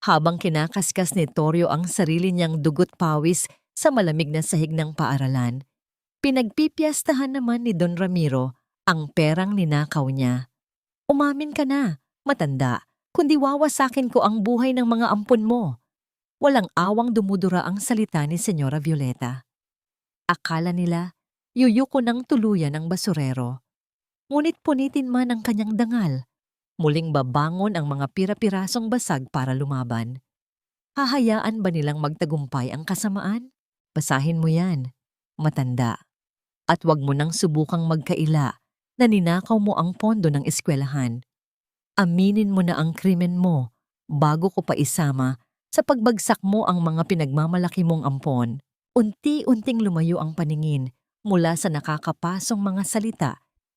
Habang kinakaskas ni Torio ang sarili niyang dugot pawis sa malamig na sahig ng paaralan, pinagpipiyastahan naman ni Don Ramiro ang perang ninakaw niya. Umamin ka na, matanda, kundi wawasakin ko ang buhay ng mga ampon mo. Walang awang dumudura ang salita ni Senyora Violeta. Akala nila, yuyuko ng tuluyan ang basurero. Ngunit punitin man ang kanyang dangal, muling babangon ang mga pira-pirasong basag para lumaban. Hahayaan ba nilang magtagumpay ang kasamaan? Basahin mo yan, matanda. At wag mo nang subukang magkaila na ninakaw mo ang pondo ng eskwelahan. Aminin mo na ang krimen mo bago ko pa isama sa pagbagsak mo ang mga pinagmamalaki mong ampon. Unti-unting lumayo ang paningin mula sa nakakapasong mga salita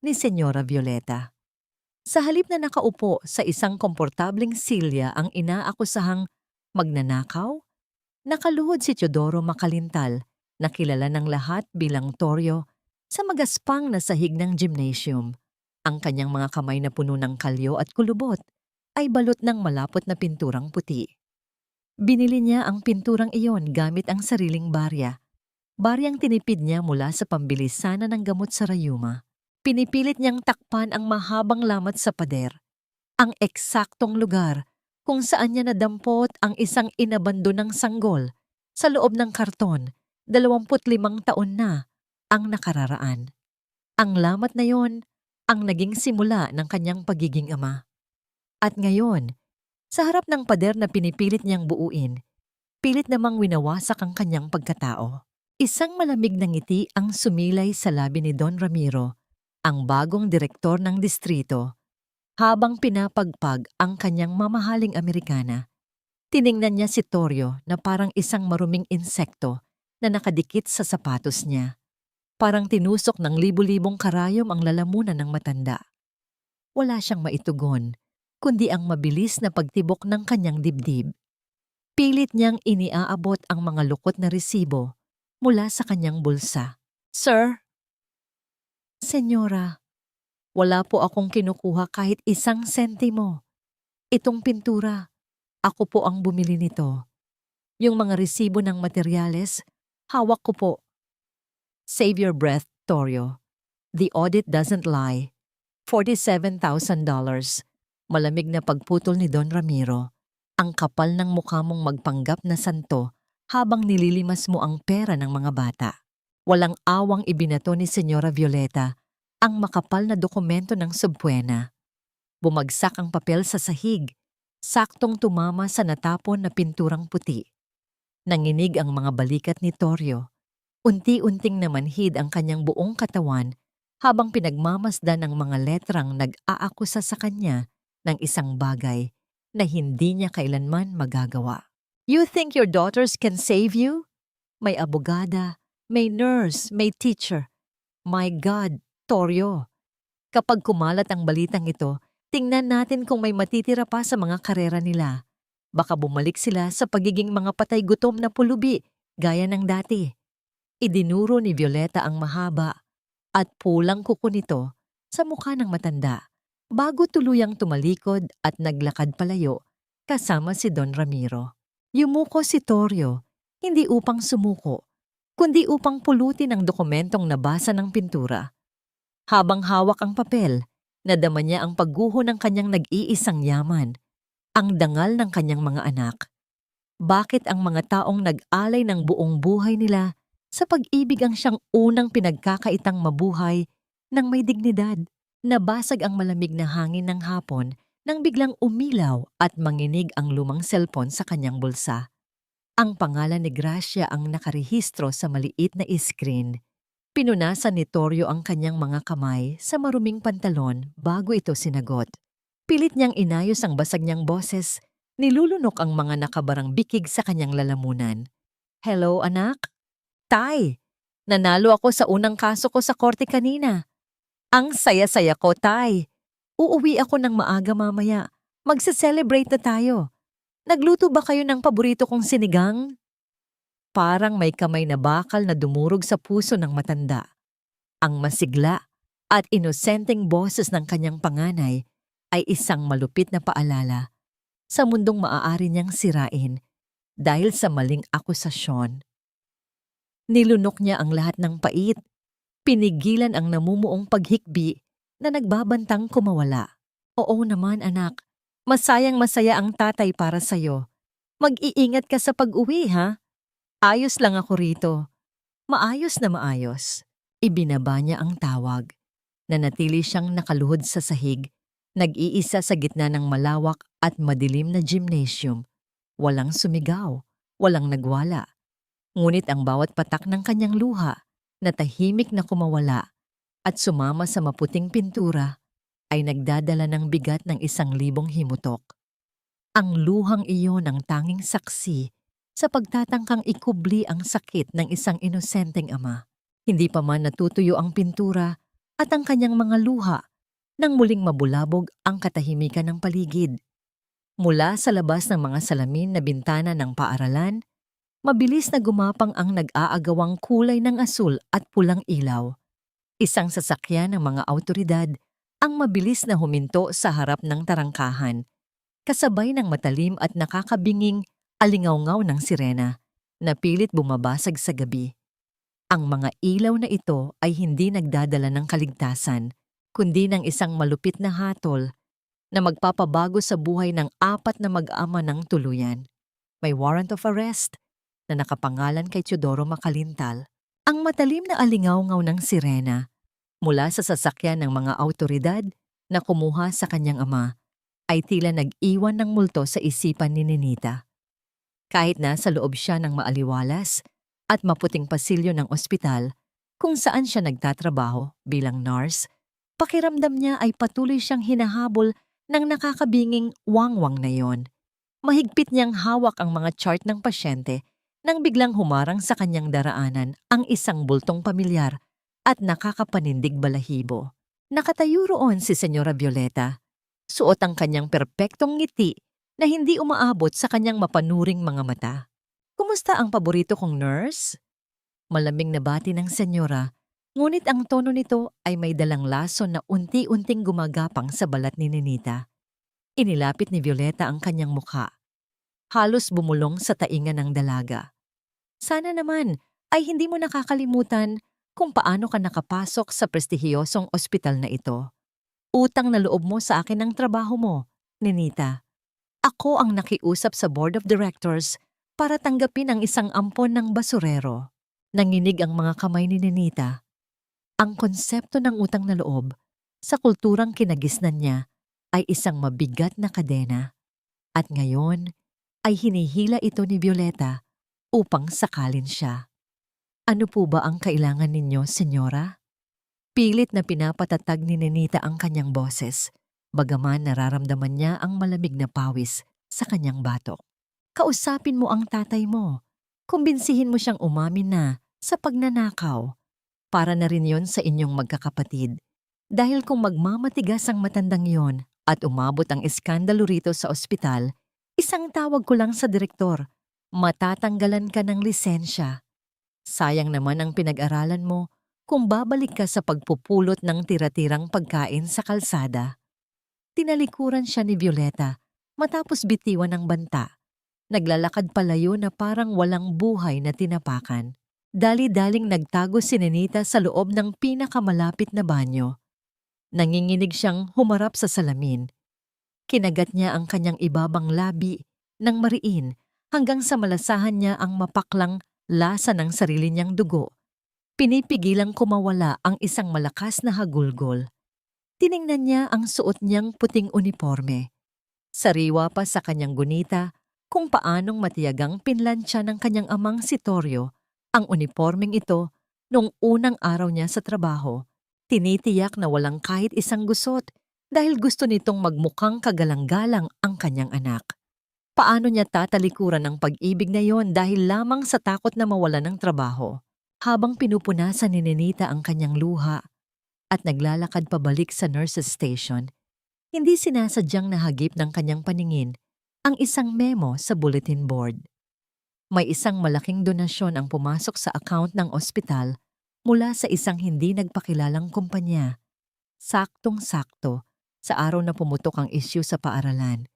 ni Senyora Violeta. Sa halip na nakaupo sa isang komportabling silya ang inaakusahang magnanakaw, nakaluhod si Teodoro Makalintal na kilala ng lahat bilang Torio sa magaspang na sahig ng gymnasium. Ang kanyang mga kamay na puno ng kalyo at kulubot ay balot ng malapot na pinturang puti. Binili niya ang pinturang iyon gamit ang sariling barya. Baryang tinipid niya mula sa pambili sana ng gamot sa rayuma. Pinipilit niyang takpan ang mahabang lamat sa pader, ang eksaktong lugar kung saan niya nadampot ang isang inabandonang sanggol sa loob ng karton, 25 taon na ang nakararaan. Ang lamat na yon ang naging simula ng kanyang pagiging ama. At ngayon, sa harap ng pader na pinipilit niyang buuin, pilit namang winawasak ang kanyang pagkatao. Isang malamig na ngiti ang sumilay sa labi ni Don Ramiro, ang bagong direktor ng distrito, habang pinapagpag ang kanyang mamahaling Amerikana. Tiningnan niya si Torio na parang isang maruming insekto na nakadikit sa sapatos niya. Parang tinusok ng libu-libong karayom ang lalamunan ng matanda. Wala siyang maitugon, kundi ang mabilis na pagtibok ng kanyang dibdib. Pilit niyang iniaabot ang mga lukot na resibo mula sa kanyang bulsa. Sir? Senyora, wala po akong kinukuha kahit 1 sentimo. Itong pintura, ako po ang bumili nito. Yung mga resibo ng materyales, hawak ko po. Save your breath, Torio. The audit doesn't lie. $47,000. Malamig na pagputol ni Don Ramiro. Ang kapal ng mukha mong magpanggap na santo habang nililimas mo ang pera ng mga bata. Walang awang ibinato ni Senyora Violeta ang makapal na dokumento ng subpuena. Bumagsak ang papel sa sahig, saktong tumama sa natapon na pinturang puti. Nanginig ang mga balikat ni Torio. Unti-unting namanhid ang kanyang buong katawan habang pinagmamasdan ng mga letrang nag-aakusa sa kanya ng isang bagay na hindi niya kailanman magagawa. You think your daughters can save you? May abogada, may nurse, may teacher. My God, Torio. Kapag kumalat ang balitang ito, tingnan natin kung may matitira pa sa mga karera nila. Baka bumalik sila sa pagiging mga patay gutom na pulubi, gaya ng dati. Idinuro ni Violeta ang mahaba at pulang kuko nito sa mukha ng matanda bago tuluyang tumalikod at naglakad palayo kasama si Don Ramiro. Yumuko si Torio, hindi upang sumuko, kundi upang pulutin ang dokumentong nabasa ng pintura. Habang hawak ang papel, nadama niya ang pagguho ng kanyang nag-iisang yaman, ang dangal ng kanyang mga anak. Bakit ang mga taong nag-alay ng buong buhay nila sa pag-ibig ang siyang unang pinagkakaitang mabuhay ng may dignidad? Nabasag ang malamig na hangin ng hapon nang biglang umilaw at manginig ang lumang cellphone sa kanyang bulsa. Ang pangalan ni Gracia ang nakarehistro sa maliit na screen. Pinunasan ni Torio ang kanyang mga kamay sa maruming pantalon bago ito sinagot. Pilit niyang inayos ang basag niyang boses, nilulunok ang mga nakabarang bikig sa kanyang lalamunan. Hello, anak? Tay, nanalo ako sa unang kaso ko sa korte kanina. Ang saya-saya ko, Tay. Uuwi ako ng maaga mamaya. Magse-celebrate na tayo. Nagluto ba kayo ng paborito kong sinigang? Parang may kamay na bakal na dumurog sa puso ng matanda. Ang masigla at inosenteng boses ng kanyang panganay ay isang malupit na paalala. sa mundong maaari niyang sirain dahil sa maling akusasyon. Nilunok niya ang lahat ng pait, pinigilan ang namumuong paghikbi na nagbabantang kumawala. Oo naman anak, masayang-masaya ang tatay para sa'yo. Mag-iingat ka sa pag-uwi ha? Ayos lang ako rito. Maayos na maayos. Ibinaba niya ang tawag. Nanatili siyang nakaluhod sa sahig, nag-iisa sa gitna ng malawak at madilim na gymnasium. Walang sumigaw, walang nagwala. Ngunit ang bawat patak ng kanyang luha na tahimik na kumawala at sumama sa maputing pintura ay nagdadala ng bigat ng 1,000 himutok. Ang luhang iyon ang tanging saksi sa pagtatangkang ikubli ang sakit ng isang inosenteng ama. Hindi pa man natutuyo ang pintura at ang kanyang mga luha nang muling mabulabog ang katahimikan ng paligid. Mula sa labas ng mga salamin na bintana ng paaralan, mabilis na gumapang ang nag-aagawang kulay ng asul at pulang ilaw. Isang sasakyan ng mga awtoridad ang mabilis na huminto sa harap ng tarangkahan, kasabay ng matalim at nakakabinging alingawngaw ng sirena na pilit bumabasag sa gabi. Ang mga ilaw na ito ay hindi nagdadala ng kaligtasan, kundi ng isang malupit na hatol na magpapabago sa buhay ng 4 na mag-ama ng tuluyan. May warrant of arrest na nakapangalan kay Teodoro Macalintal. Ang matalim na alingawngaw ng sirena mula sa sasakyan ng mga awtoridad na kumuha sa kanyang ama ay tila nag-iwan ng multo sa isipan ni Ninita. Kahit nasa loob siya ng maaliwalas at maputing pasilyo ng ospital kung saan siya nagtatrabaho bilang nurse, pakiramdam niya ay patuloy siyang hinahabol ng nakakabinging wangwang na yon. Mahigpit niyang hawak ang mga chart ng pasyente nang biglang humarang sa kanyang daraanan ang isang bultong pamilyar at nakakapanindig balahibo. Nakatayo roon si Senyora Violeta. Suot ang kanyang perpektong ngiti na hindi umaabot sa kanyang mapanuring mga mata. "Kumusta ang paborito kong nurse?" Malamig na bati ng senyora, ngunit ang tono nito ay may dalang lason na unti-unting gumagapang sa balat ni Ninita. Inilapit ni Violeta ang kanyang mukha. Halos bumulong sa tainga ng dalaga. "Sana naman ay hindi mo nakakalimutan kung paano ka nakapasok sa prestihiyosong ospital na ito. Utang na loob mo sa akin ang trabaho mo, Ninita. Ako ang nakiusap sa board of directors para tanggapin ang isang ampon ng basurero." Nanginig ang mga kamay ni Ninita. Ang konsepto ng utang na loob sa kulturang kinagisnan niya ay isang mabigat na kadena. At ngayon ay hinihila ito ni Violeta upang sakalin siya. "Ano po ba ang kailangan ninyo, senyora?" Pilit na pinapatatag ni Ninita ang kanyang boses, bagaman nararamdaman niya ang malamig na pawis sa kanyang batok. "Kausapin mo ang tatay mo. Kumbinsihin mo siyang umamin na sa pagnanakaw. Para na rin yon sa inyong magkakapatid. Dahil kung magmamatigas ang matandang yon at umabot ang iskandalo rito sa ospital, isang tawag ko lang sa direktor, matatanggalan ka ng lisensya. Sayang naman ang pinag-aralan mo kung babalik ka sa pagpupulot ng tira-tirang pagkain sa kalsada." Tinalikuran siya ni Violeta matapos bitiwan ng banta. Naglalakad palayo na parang walang buhay na tinapakan. Dali-daling nagtago si Ninita sa loob ng pinakamalapit na banyo. Nanginginig siyang humarap sa salamin. Kinagat niya ang kanyang ibabang labi ng mariin hanggang sa malasahan niya ang mapaklang lasa ng sarili niyang dugo. Pinipigilang kumawala ang isang malakas na hagulgol. Tiningnan niya ang suot niyang puting uniforme. Sariwa pa sa kanyang gunita kung paanong matiyagang pinlansya ng kanyang amang si Torio ang uniformeng ito noong unang araw niya sa trabaho. Tinitiyak na walang kahit isang gusot dahil gusto nitong magmukhang kagalang-galang ang kanyang anak. Paano niya tatalikuran ang pag-ibig na yon dahil lamang sa takot na mawala ng trabaho? Habang pinupunasan ni Ninita ang kanyang luha at naglalakad pabalik sa nurse's station, hindi sinasadyang nahagip ng kanyang paningin ang isang memo sa bulletin board. May isang malaking donasyon ang pumasok sa account ng ospital mula sa isang hindi nagpakilalang kumpanya. Saktong-sakto sa araw na pumutok ang issue sa paaralan.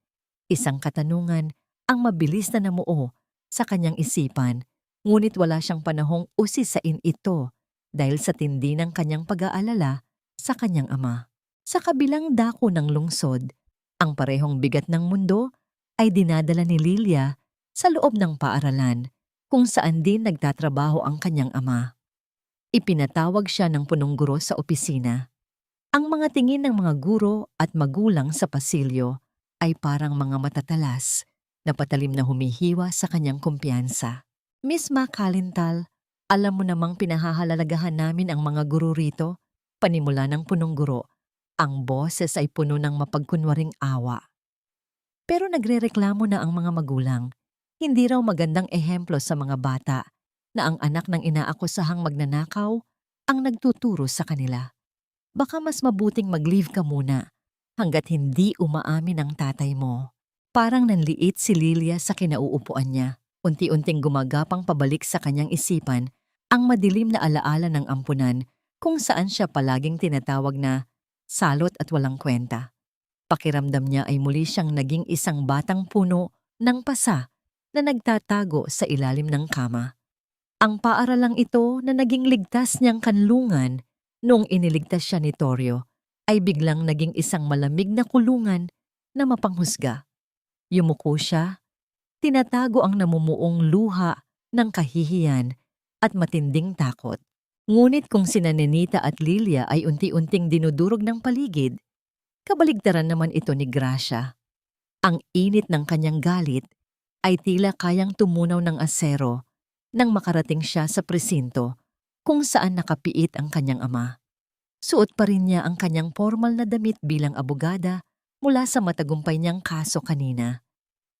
Isang katanungan ang mabilis na namuo sa kanyang isipan, ngunit wala siyang panahong usisain ito dahil sa tindi ng kanyang pag-aalala sa kanyang ama. Sa kabilang dako ng lungsod, ang parehong bigat ng mundo ay dinadala ni Lilia sa loob ng paaralan kung saan din nagtatrabaho ang kanyang ama. Ipinatawag siya ng punong guro sa opisina. Ang mga tingin ng mga guro at magulang sa pasilyo ay parang mga matatalas na patalim na humihiwa sa kanyang kumpiyansa. Miss Makalintal, alam mo namang pinahahalagahan namin ang mga guro rito, panimula ng punong guro. Ang boses ay puno ng mapagkunwaring awa. Pero nagrereklamo na ang mga magulang. Hindi raw magandang ehemplo sa mga bata na ang anak ng inaakusahang magnanakaw ang nagtuturo sa kanila. Baka mas mabuting mag-leave ka muna hanggat hindi umaamin ang tatay mo. Parang nanliit si Lilia sa kinauupuan niya. Unti-unting gumagapang pabalik sa kanyang isipan ang madilim na alaala ng ampunan kung saan siya palaging tinatawag na salot at walang kwenta. Pakiramdam niya ay muli siyang naging isang batang puno ng pasa na nagtatago sa ilalim ng kama. Ang paaralang ito na naging ligtas niyang kanlungan noong iniligtas siya ni Torio ay biglang naging isang malamig na kulungan na mapanghusga. Yumuko siya, tinatago ang namumuong luha ng kahihiyan at matinding takot. Ngunit kung sina Nenita at Lilia ay unti-unting dinudurog ng paligid, kabaligtaran naman ito ni Gracia. Ang init ng kanyang galit ay tila kayang tumunaw ng asero nang makarating siya sa presinto kung saan nakapiit ang kanyang ama. Suot pa rin niya ang kanyang formal na damit bilang abogada mula sa matagumpay niyang kaso kanina.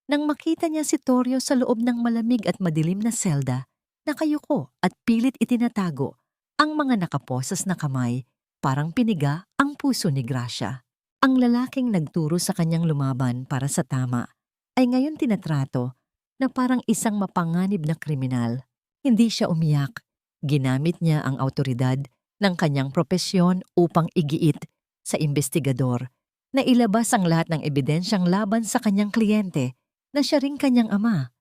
Nang makita niya si Torio sa loob ng malamig at madilim na selda, nakayuko at pilit itinatago ang mga nakaposas na kamay, parang piniga ang puso ni Gracia. Ang lalaking nagturo sa kanyang lumaban para sa tama ay ngayon tinatrato na parang isang mapanganib na kriminal. Hindi siya umiyak. Ginamit niya ang awtoridad ng kanyang propesyon upang igiit sa investigador na ilabas ang lahat ng ebidensyang laban sa kanyang kliyente na siya ring kanyang ama.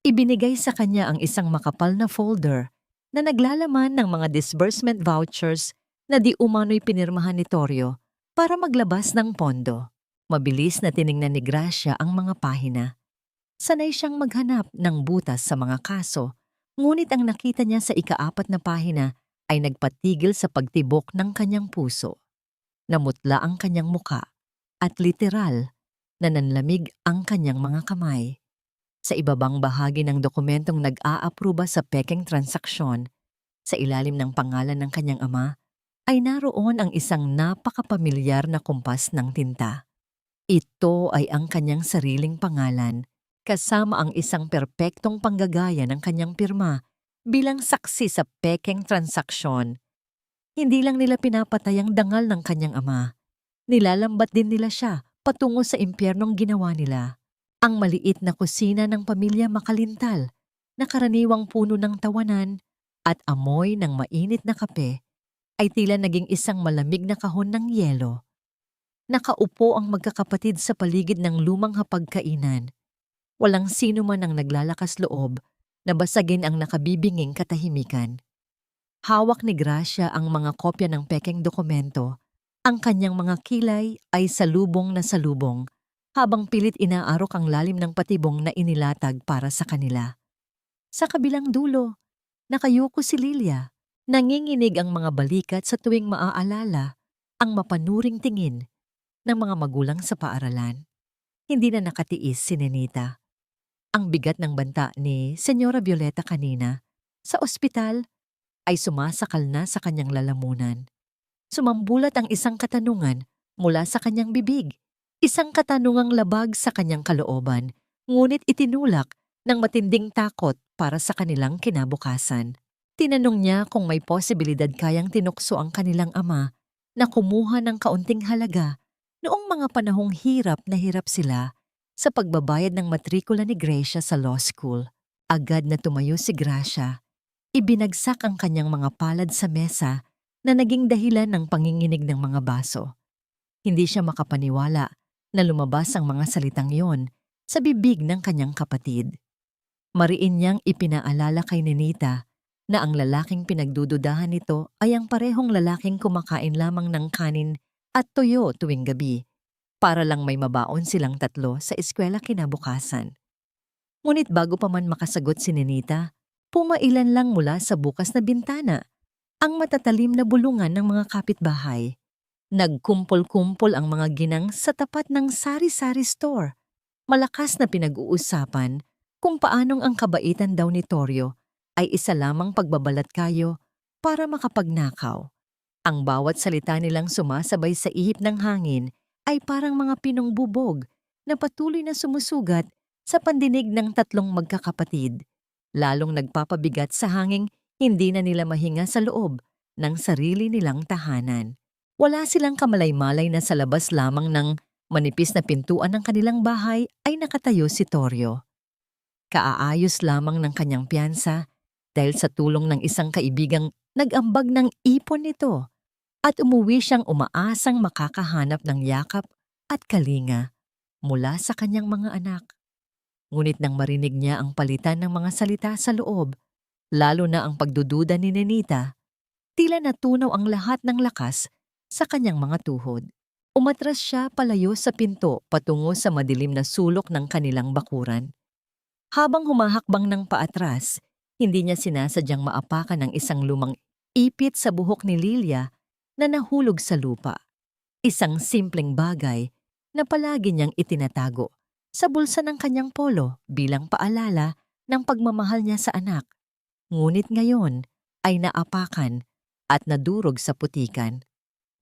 Ibinigay sa kanya ang isang makapal na folder na naglalaman ng mga disbursement vouchers na di umano'y pinirmahan ni Torio para maglabas ng pondo. Mabilis na tiningnan ni Gracia ang mga pahina. Sanay siyang maghanap ng butas sa mga kaso, ngunit ang nakita niya sa ika-4 na pahina ay nagpatigil sa pagtibok ng kanyang puso. Namutla ang kanyang muka at literal na nanlamig ang kanyang mga kamay. Sa ibabang bahagi ng dokumentong nag-aapruba sa pekeng transaksyon, sa ilalim ng pangalan ng kanyang ama, ay naroon ang isang napakapamilyar na kumpas ng tinta. Ito ay ang kanyang sariling pangalan, kasama ang isang perpektong panggagaya ng kanyang pirma bilang saksi sa pekeng transaksyon. Hindi lang nila pinapatay ang dangal ng kanyang ama, nilalambat din nila siya patungo sa impyernong ginawa nila. Ang maliit na kusina ng pamilya Makalintal, na karaniwang puno ng tawanan at amoy ng mainit na kape, ay tila naging isang malamig na kahon ng yelo. Nakaupo ang magkakapatid sa paligid ng lumang hapagkainan. Walang sino man ang naglalakas loob na basagin ang nakabibinging katahimikan. Hawak ni Gracia ang mga kopya ng pekeng dokumento. Ang kanyang mga kilay ay salubong na salubong habang pilit inaarok ang lalim ng patibong na inilatag para sa kanila. Sa kabilang dulo, nakayuko si Lilia. Nanginginig ang mga balikat sa tuwing maaalala ang mapanuring tingin ng mga magulang sa paaralan. Hindi na nakatiis si Nenita. Ang bigat ng banta ni Senyora Violeta kanina sa ospital ay sumasakal na sa kanyang lalamunan. Sumambulat ang isang katanungan mula sa kanyang bibig, isang katanungang labag sa kanyang kalooban, ngunit itinulak ng matinding takot para sa kanilang kinabukasan. Tinanong niya kung may posibilidad kayang tinukso ang kanilang ama na kumuha ng kaunting halaga noong mga panahong hirap na hirap sila sa pagbabayad ng matrikula ni Gracia sa law school. Agad na tumayo si Gracia. Ibinagsak ang kanyang mga palad sa mesa na naging dahilan ng panginginig ng mga baso. Hindi siya makapaniwala na lumabas ang mga salitang yon sa bibig ng kanyang kapatid. Mariin niyang ipinaalala kay Ninita na ang lalaking pinagdududahan nito ay ang parehong lalaking kumakain lamang ng kanin at tuyo tuwing gabi para lang may mabaon silang tatlo sa eskwela kinabukasan. Ngunit bago pa man makasagot si Ninita, pumailan lang mula sa bukas na bintana ang matatalim na bulungan ng mga kapitbahay. Nagkumpol-kumpol ang mga ginang sa tapat ng sari-sari store. Malakas na pinag-uusapan kung paanong ang kabaitan daw ni Torio ay isa lamang pagbabalat kayo para makapagnakaw. Ang bawat salita nilang sumasabay sa ihip ng hangin ay parang mga pinong bubog na patuloy na sumusugat sa pandinig ng tatlong magkakapatid. Lalong nagpapabigat sa hanging hindi na nila mahinga sa loob ng sarili nilang tahanan. Wala silang kamalay-malay na sa labas lamang ng manipis na pintuan ng kanilang bahay ay nakatayo si Torio. Kaaayos lamang ng kanyang piyansa dahil sa tulong ng isang kaibigang nag-ambag ng ipon nito at umuwi siyang umaasang makakahanap ng yakap at kalinga mula sa kanyang mga anak. Ngunit nang marinig niya ang palitan ng mga salita sa loob, lalo na ang pagdududa ni Ninita, tila natunaw ang lahat ng lakas sa kanyang mga tuhod. Umatras siya palayo sa pinto patungo sa madilim na sulok ng kanilang bakuran. Habang humahakbang ng paatras, hindi niya sinasadyang maapakan ng isang lumang ipit sa buhok ni Lilia na nahulog sa lupa. Isang simpleng bagay na palagi niyang itinatago sa bulsa ng kanyang polo bilang paalala ng pagmamahal niya sa anak. Ngunit ngayon ay naapakan at nadurog sa putikan.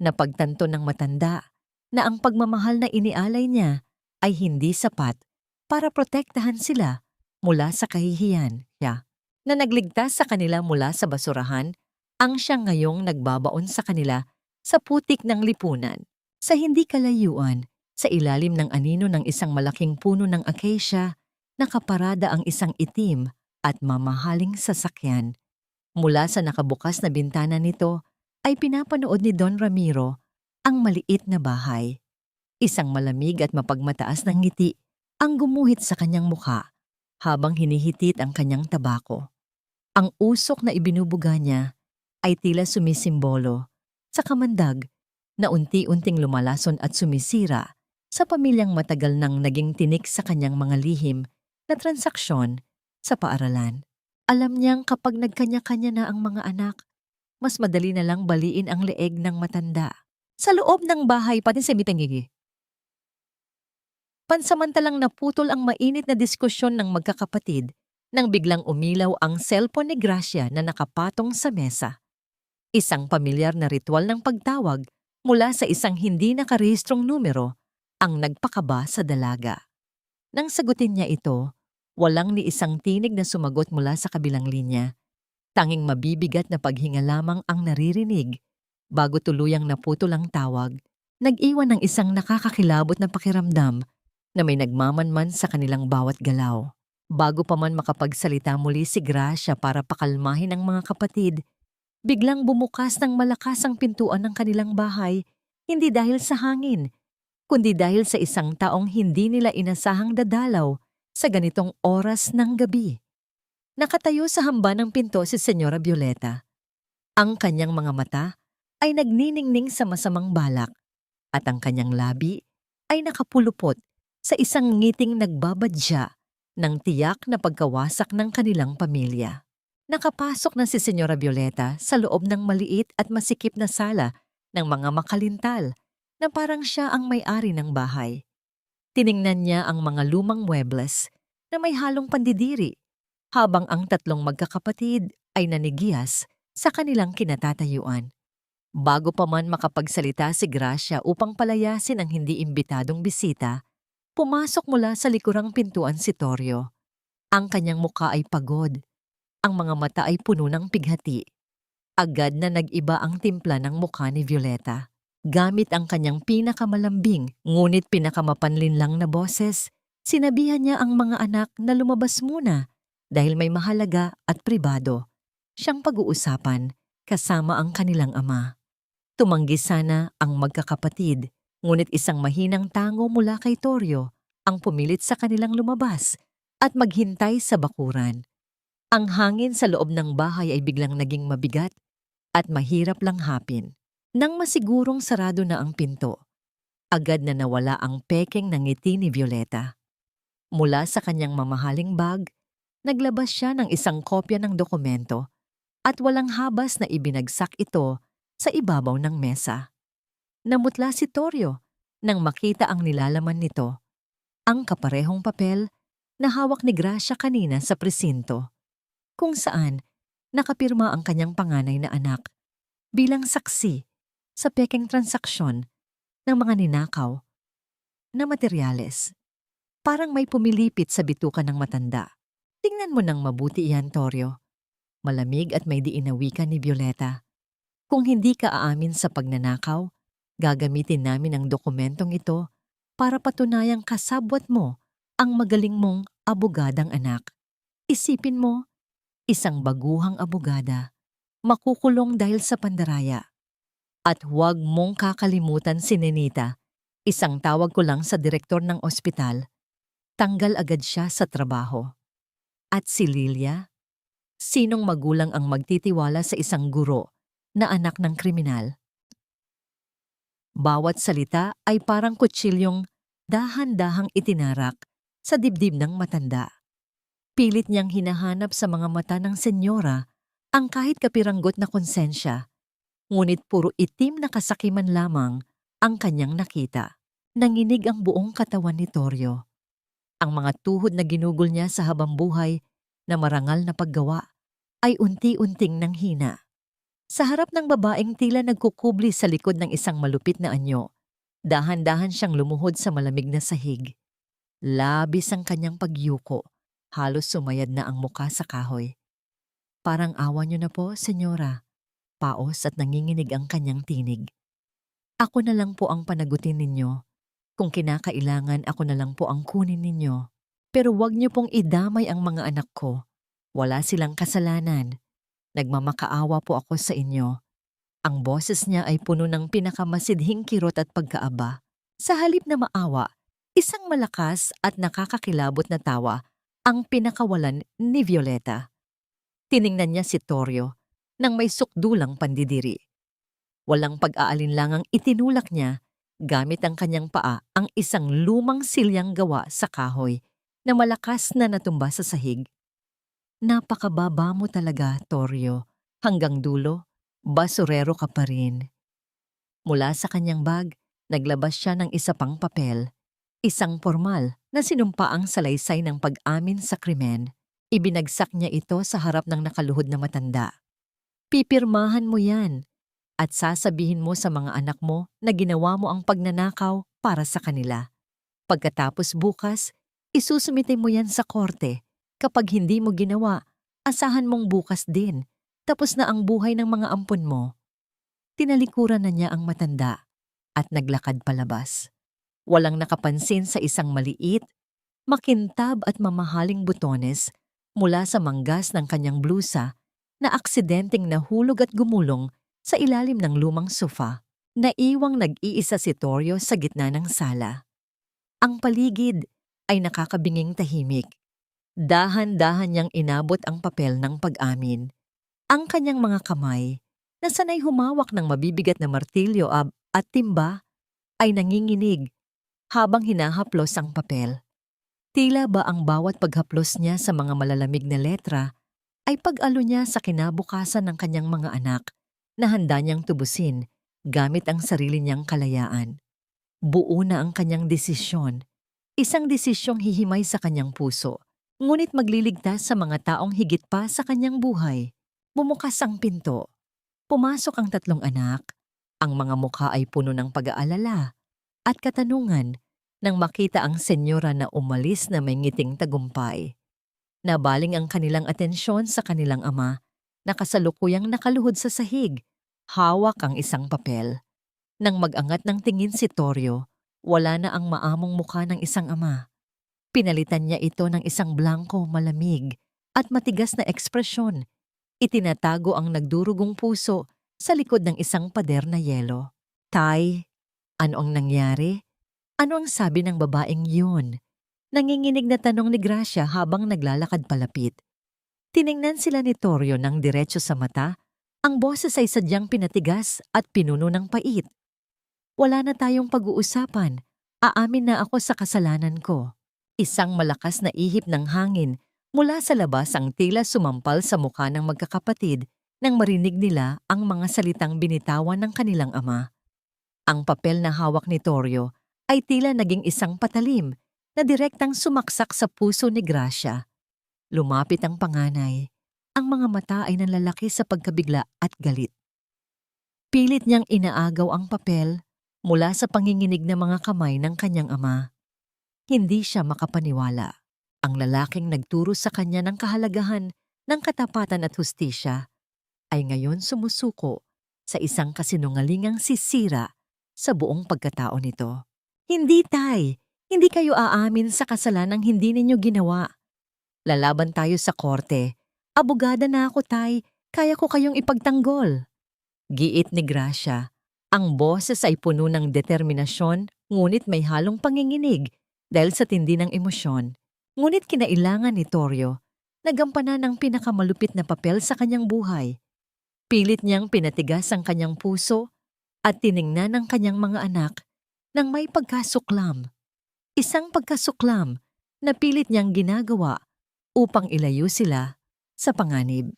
Napagtanto ng matanda na ang pagmamahal na inialay niya ay hindi sapat para protektahan sila mula sa kahihiyan siya. Na nagligtas sa kanila mula sa basurahan, ang siyang ngayong nagbabaon sa kanila sa putik ng lipunan. Sa hindi kalayuan, sa ilalim ng anino ng isang malaking puno ng acacia, nakaparada ang isang itim at mamahaling sasakyan. Mula sa nakabukas na bintana nito ay pinapanood ni Don Ramiro ang maliit na bahay. Isang malamig at mapagmataas na ngiti ang gumuhit sa kanyang mukha habang hinihitit ang kanyang tabako. Ang usok na ibinubuga niya ay tila sumisimbolo sa kamandag na unti-unting lumalason at sumisira sa pamilyang matagal nang naging tinik sa kanyang mga lihim na transaksyon sa paaralan. Alam niyang kapag nagkanya-kanya na ang mga anak, mas madali na lang baliin ang leeg ng matanda. Sa loob ng bahay pati sa mitangigi. Pansamantalang naputol ang mainit na diskusyon ng magkakapatid nang biglang umilaw ang cellphone ni Gracia na nakapatong sa mesa. Isang pamilyar na ritual ng pagtawag mula sa isang hindi nakarehistrong numero ang nagpakaba sa dalaga. Nang sagutin niya ito, walang ni isang tinig na sumagot mula sa kabilang linya. Tanging mabibigat na paghinga lamang ang naririnig. Bago tuluyang naputol ang tawag, nag-iwan ng isang nakakakilabot na pakiramdam na may nagmamanman sa kanilang bawat galaw. Bago pa man makapagsalita muli si Gracia para pakalmahin ang mga kapatid, biglang bumukas ng malakas ang pintuan ng kanilang bahay, hindi dahil sa hangin, kundi dahil sa isang taong hindi nila inasahang dadalaw sa ganitong oras ng gabi. Nakatayo sa hamba ng pinto si Senyora Violeta. Ang kanyang mga mata ay nagniningning sa masamang balak at ang kanyang labi ay nakapulupot sa isang ngiting nagbabadya ng tiyak na pagkawasak ng kanilang pamilya. Nakapasok na si Senyora Violeta sa loob ng maliit at masikip na sala ng mga makalintal na parang siya ang may-ari ng bahay. Tiningnan niya ang mga lumang muebles na may halong pandidiri habang ang tatlong magkakapatid ay nanigiyas sa kanilang kinatatayuan. Bago pa man makapagsalita si Gracia upang palayasin ang hindi imbitadong bisita, pumasok mula sa likurang pintuan si Torio. Ang kanyang muka ay pagod. Ang mga mata ay puno ng pighati. Agad na nag-iba ang timpla ng mukha ni Violeta. Gamit ang kanyang pinakamalambing ngunit pinakamapanlinlang na boses, sinabihan niya ang mga anak na lumabas muna dahil may mahalaga at pribado siyang pag-uusapan kasama ang kanilang ama. Tumanggi sana ang magkakapatid, Ngunit isang mahinang tango mula kay Torio ang pumilit sa kanilang lumabas at maghintay sa bakuran. Ang hangin sa loob ng bahay ay biglang naging mabigat at mahirap langhapin. Nang masigurong sarado na ang pinto, agad na nawala ang pekeng ng ngiti ni Violeta. Mula sa kanyang mamahaling bag, naglabas siya ng isang kopya ng dokumento at walang habas na ibinagsak ito sa ibabaw ng mesa. Namutla si Torio nang makita ang nilalaman nito, ang kaparehong papel na hawak ni Gracia kanina sa presinto, kung saan nakapirma ang kanyang panganay na anak bilang saksi sa pekeng transaksyon ng mga ninakaw na materyales. Parang may pumilipit sa bituka ng matanda. Tingnan mo nang mabuti iyan, Torio. Malamig at may diinawikan ni Violeta. Kung hindi ka aamin sa pagnanakaw, gagamitin namin ang dokumentong ito para patunayang kasabwat mo ang magaling mong abogadang anak. Isipin mo, isang baguhang abogada, makukulong dahil sa pandaraya. At huwag mong kakalimutan si Nenita. Isang tawag ko lang sa direktor ng ospital, tanggal agad siya sa trabaho. At si Lilia? Sinong magulang ang magtitiwala sa isang guro na anak ng kriminal? Bawat salita ay parang kutsilyong dahan-dahang itinarak sa dibdib ng matanda. Pilit niyang hinahanap sa mga mata ng senyora ang kahit kapiranggot na konsensya, ngunit puro itim na kasakiman lamang ang kanyang nakita. Nanginig ang buong katawan ni Torio. Ang mga tuhod na ginugol niya sa habang buhay na marangal na paggawa ay unti-unting nanghina. Sa harap ng babaeng tila nagkukubli sa likod ng isang malupit na anyo, dahan-dahan siyang lumuhod sa malamig na sahig. Labis ang kanyang pagyuko, halos sumayad na ang muka sa kahoy. Parang awa niyo na po, senyora. Paos at nanginginig ang kanyang tinig. Ako na lang po ang panagutin ninyo. Kung kinakailangan, ako na lang po ang kunin ninyo. Pero huwag niyo pong idamay ang mga anak ko. Wala silang kasalanan. Nagmamakaawa po ako sa inyo. Ang boses niya ay puno ng pinakamasidhing kirot at pagkaaba. Sa halip na maawa, isang malakas at nakakakilabot na tawa ang pinakawalan ni Violeta. Tiningnan niya si Torio nang may sukdulang pandidiri. Walang pag-aalinlangang itinulak niya gamit ang kanyang paa ang isang lumang silyang gawa sa kahoy na malakas na natumba sa sahig. Napakababa mo talaga, Torio. Hanggang dulo, basurero ka pa rin. Mula sa kanyang bag, naglabas siya ng isa pang papel. Isang formal na sinumpaang salaysay ng pag-amin sa krimen. Ibinagsak niya ito sa harap ng nakaluhod na matanda. Pipirmahan mo yan at sasabihin mo sa mga anak mo na ginawa mo ang pagnanakaw para sa kanila. Pagkatapos bukas, isusumite mo yan sa korte. Kapag hindi mo ginawa, asahan mong bukas din. Tapos na ang buhay ng mga ampon mo. Tinalikuran na niya ang matanda at naglakad palabas. Walang nakapansin sa isang maliit, makintab at mamahaling butones mula sa manggas ng kanyang blusa na aksidenteng nahulog at gumulong sa ilalim ng lumang sofa. Naiwang nag-iisa si Torio sa gitna ng sala. Ang paligid ay nakakabinging tahimik. Dahan-dahan niyang inabot ang papel ng pag-amin. Ang kanyang mga kamay, na sanay humawak ng mabibigat na martilyo at timba, ay nanginginig habang hinahaplos ang papel. Tila ba ang bawat paghaplos niya sa mga malalamig na letra ay pag-alo niya sa kinabukasan ng kanyang mga anak na handa niyang tubusin gamit ang sarili niyang kalayaan. Buo na ang kanyang desisyon, isang desisyong hihimay sa kanyang puso, ngunit magliligtas sa mga taong higit pa sa kanyang buhay. Bumukas ang pinto. Pumasok ang tatlong anak. Ang mga mukha ay puno ng pag-aalala at katanungan nang makita ang senyora na umalis na may ngiting tagumpay. Nabaling ang kanilang atensyon sa kanilang ama na kasalukuyang nakaluhod sa sahig. Hawak ang isang papel. Nang mag-angat ng tingin si Torio, wala na ang maamong mukha ng isang ama. Pinalitan niya ito ng isang blanko, malamig at matigas na ekspresyon. Itinatago ang nagdurugong puso sa likod ng isang pader na yelo. Tay, Ano ang nangyari? Ano ang sabi ng babaeng yun? Nanginginig na tanong ni Gracia habang naglalakad palapit. Tiningnan sila ni Torio ng diretso sa mata. Ang boses ay sadyang pinatigas at pinuno ng pait. Wala na tayong pag-uusapan. Aamin na ako sa kasalanan ko. Isang malakas na ihip ng hangin mula sa labas ang tila sumampal sa mukha ng magkakapatid nang marinig nila ang mga salitang binitawan ng kanilang ama. Ang papel na hawak ni Torio ay tila naging isang patalim na direktang sumaksak sa puso ni Gracia. Lumapit ang panganay. Ang mga mata ay nanlalaki sa pagkabigla at galit. Pilit niyang inaagaw ang papel mula sa panginginig ng mga kamay ng kanyang ama. Hindi siya makapaniwala. Ang lalaking nagturo sa kanya ng kahalagahan ng katapatan at hustisya ay ngayon sumusuko sa isang kasinungalingang sisira sa buong pagkatao nito. Hindi, Tay. Hindi kayo aamin sa kasalanang hindi ninyo ginawa. Lalaban tayo sa korte. Abogada na ako, Tay. Kaya ko kayong ipagtanggol. Giit ni Gracia. Ang boses ay puno ng determinasyon, ngunit may halong panginginig dahil sa tindi ng emosyon. Ngunit kinailangan ni Torio na gampanan ng pinakamalupit na papel sa kanyang buhay. Pilit niyang pinatigas ang kanyang puso at tiningnan ang kanyang mga anak ng may pagkasuklam. Isang pagkasuklam na pilit niyang ginagawa upang ilayo sila sa panganib.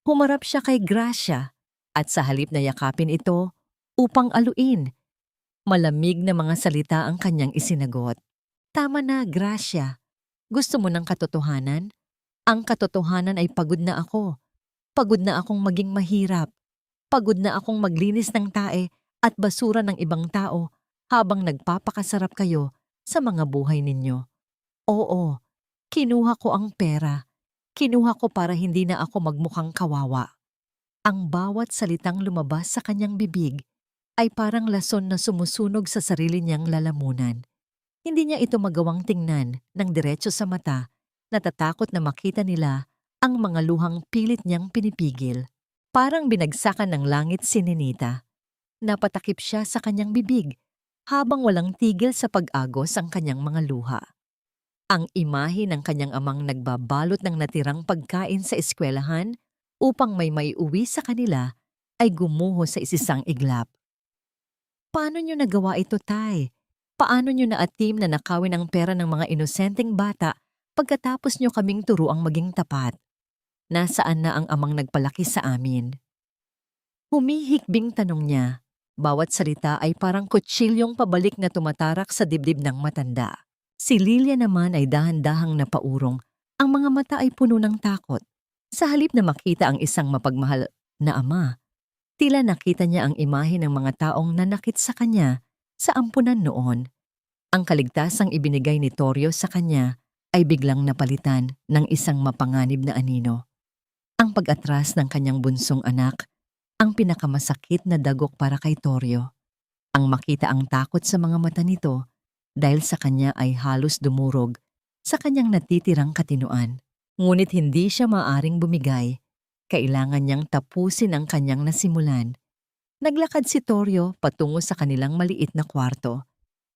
Humarap siya kay Gracia at sa halip na yakapin ito upang aluin, malamig na mga salita ang kanyang isinagot. Tama na, Gracia. Gusto mo ng katotohanan? Ang katotohanan ay pagod na ako. Pagod na akong maging mahirap. Pagod na akong maglinis ng tae at basura ng ibang tao habang nagpapakasarap kayo sa mga buhay ninyo. Oo, kinuha ko ang pera. Kinuha ko para hindi na ako magmukhang kawawa. Ang bawat salitang lumabas sa kanyang bibig ay parang lason na sumusunog sa sarili niyang lalamunan. Hindi niya ito magawang tingnan ng diretso sa mata, natatakot na makita nila ang mga luhang pilit niyang pinipigil. Parang binagsakan ng langit si Ninita. Napatakip siya sa kanyang bibig habang walang tigil sa pag-agos ang kanyang mga luha. Ang imahe ng kanyang amang nagbabalot ng natirang pagkain sa eskwelahan upang may maiuwi sa kanila ay gumuho sa isang iglap. Paano niyo nagawa ito, Tay? Paano niyo naatim na nakawin ang pera ng mga inosenteng bata pagkatapos niyo kaming turuang maging tapat? Nasaan na ang amang nagpalaki sa amin? Humihikbing tanong niya. Bawat salita ay parang kutsilyong pabalik na tumatarak sa dibdib ng matanda. Si Lilia naman ay dahan-dahang napaurong. Ang mga mata ay puno ng takot. Sa halip na makita ang isang mapagmahal na ama, tila nakita niya ang imahe ng mga taong nanakit sa kanya sa ampunan noon. Ang kaligtasang ibinigay ni Torio sa kanya ay biglang napalitan ng isang mapanganib na anino. Ang pag-atras ng kanyang bunsong anak, ang pinakamasakit na dagok para kay Torio. Ang makita ang takot sa mga mata nito dahil sa kanya ay halos dumurog sa kanyang natitirang katinuan. Ngunit hindi siya maaring bumigay. Kailangan niyang tapusin ang kanyang nasimulan. Naglakad si Torio patungo sa kanilang maliit na kwarto.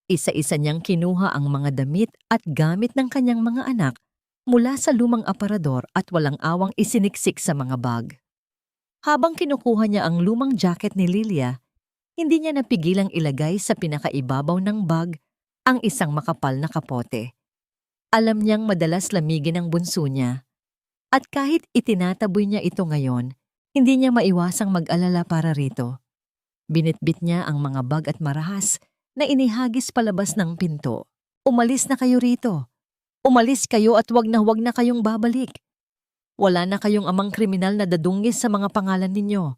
Isa-isa niyang kinuha ang mga damit at gamit ng kanyang mga anak mula sa lumang aparador at walang awang isiniksik sa mga bag. Habang kinukuha niya ang lumang jacket ni Lilia, hindi niya napigilang ilagay sa pinakaibabaw ng bag ang isang makapal na kapote. Alam niyang madalas lamigin ang bunso niya. At kahit itinataboy niya ito ngayon, hindi niya maiwasang mag-alala para rito. Binitbit niya ang mga bag at marahas na inihagis palabas ng pinto. Umalis na kayo rito. Umalis kayo at wag na kayong babalik. Wala na kayong amang kriminal na dadungis sa mga pangalan ninyo.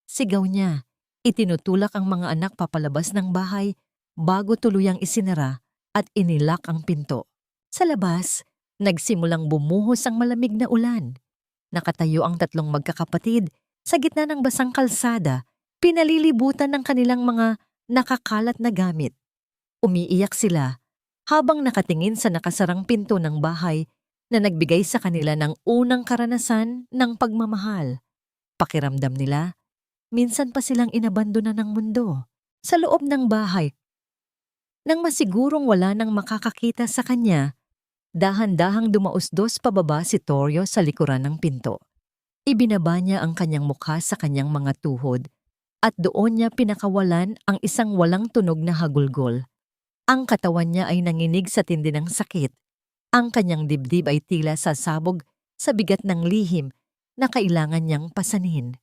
Sigaw niya. Itinutulak ang mga anak papalabas ng bahay bago tuluyang isinara at inilak ang pinto. Sa labas, nagsimulang bumuhos ang malamig na ulan. Nakatayo ang tatlong magkakapatid sa gitna ng basang kalsada, pinalilibutan ng kanilang mga nakakalat na gamit. Umiiyak sila habang nakatingin sa nakasarang pinto ng bahay na nagbigay sa kanila ng unang karanasan ng pagmamahal. Pakiramdam nila, minsan pa silang inabandona ng mundo. sa loob ng bahay. Nang masigurong wala nang makakakita sa kanya, dahan-dahang dumausdos pababa si Torio sa likuran ng pinto. Ibinaba niya ang kanyang mukha sa kanyang mga tuhod at doon niya pinakawalan ang isang walang tunog na hagulgol. Ang katawan niya ay nanginig sa tindi ng sakit. Ang kanyang dibdib ay tila sasabog sa bigat ng lihim na kailangan niyang pasanin.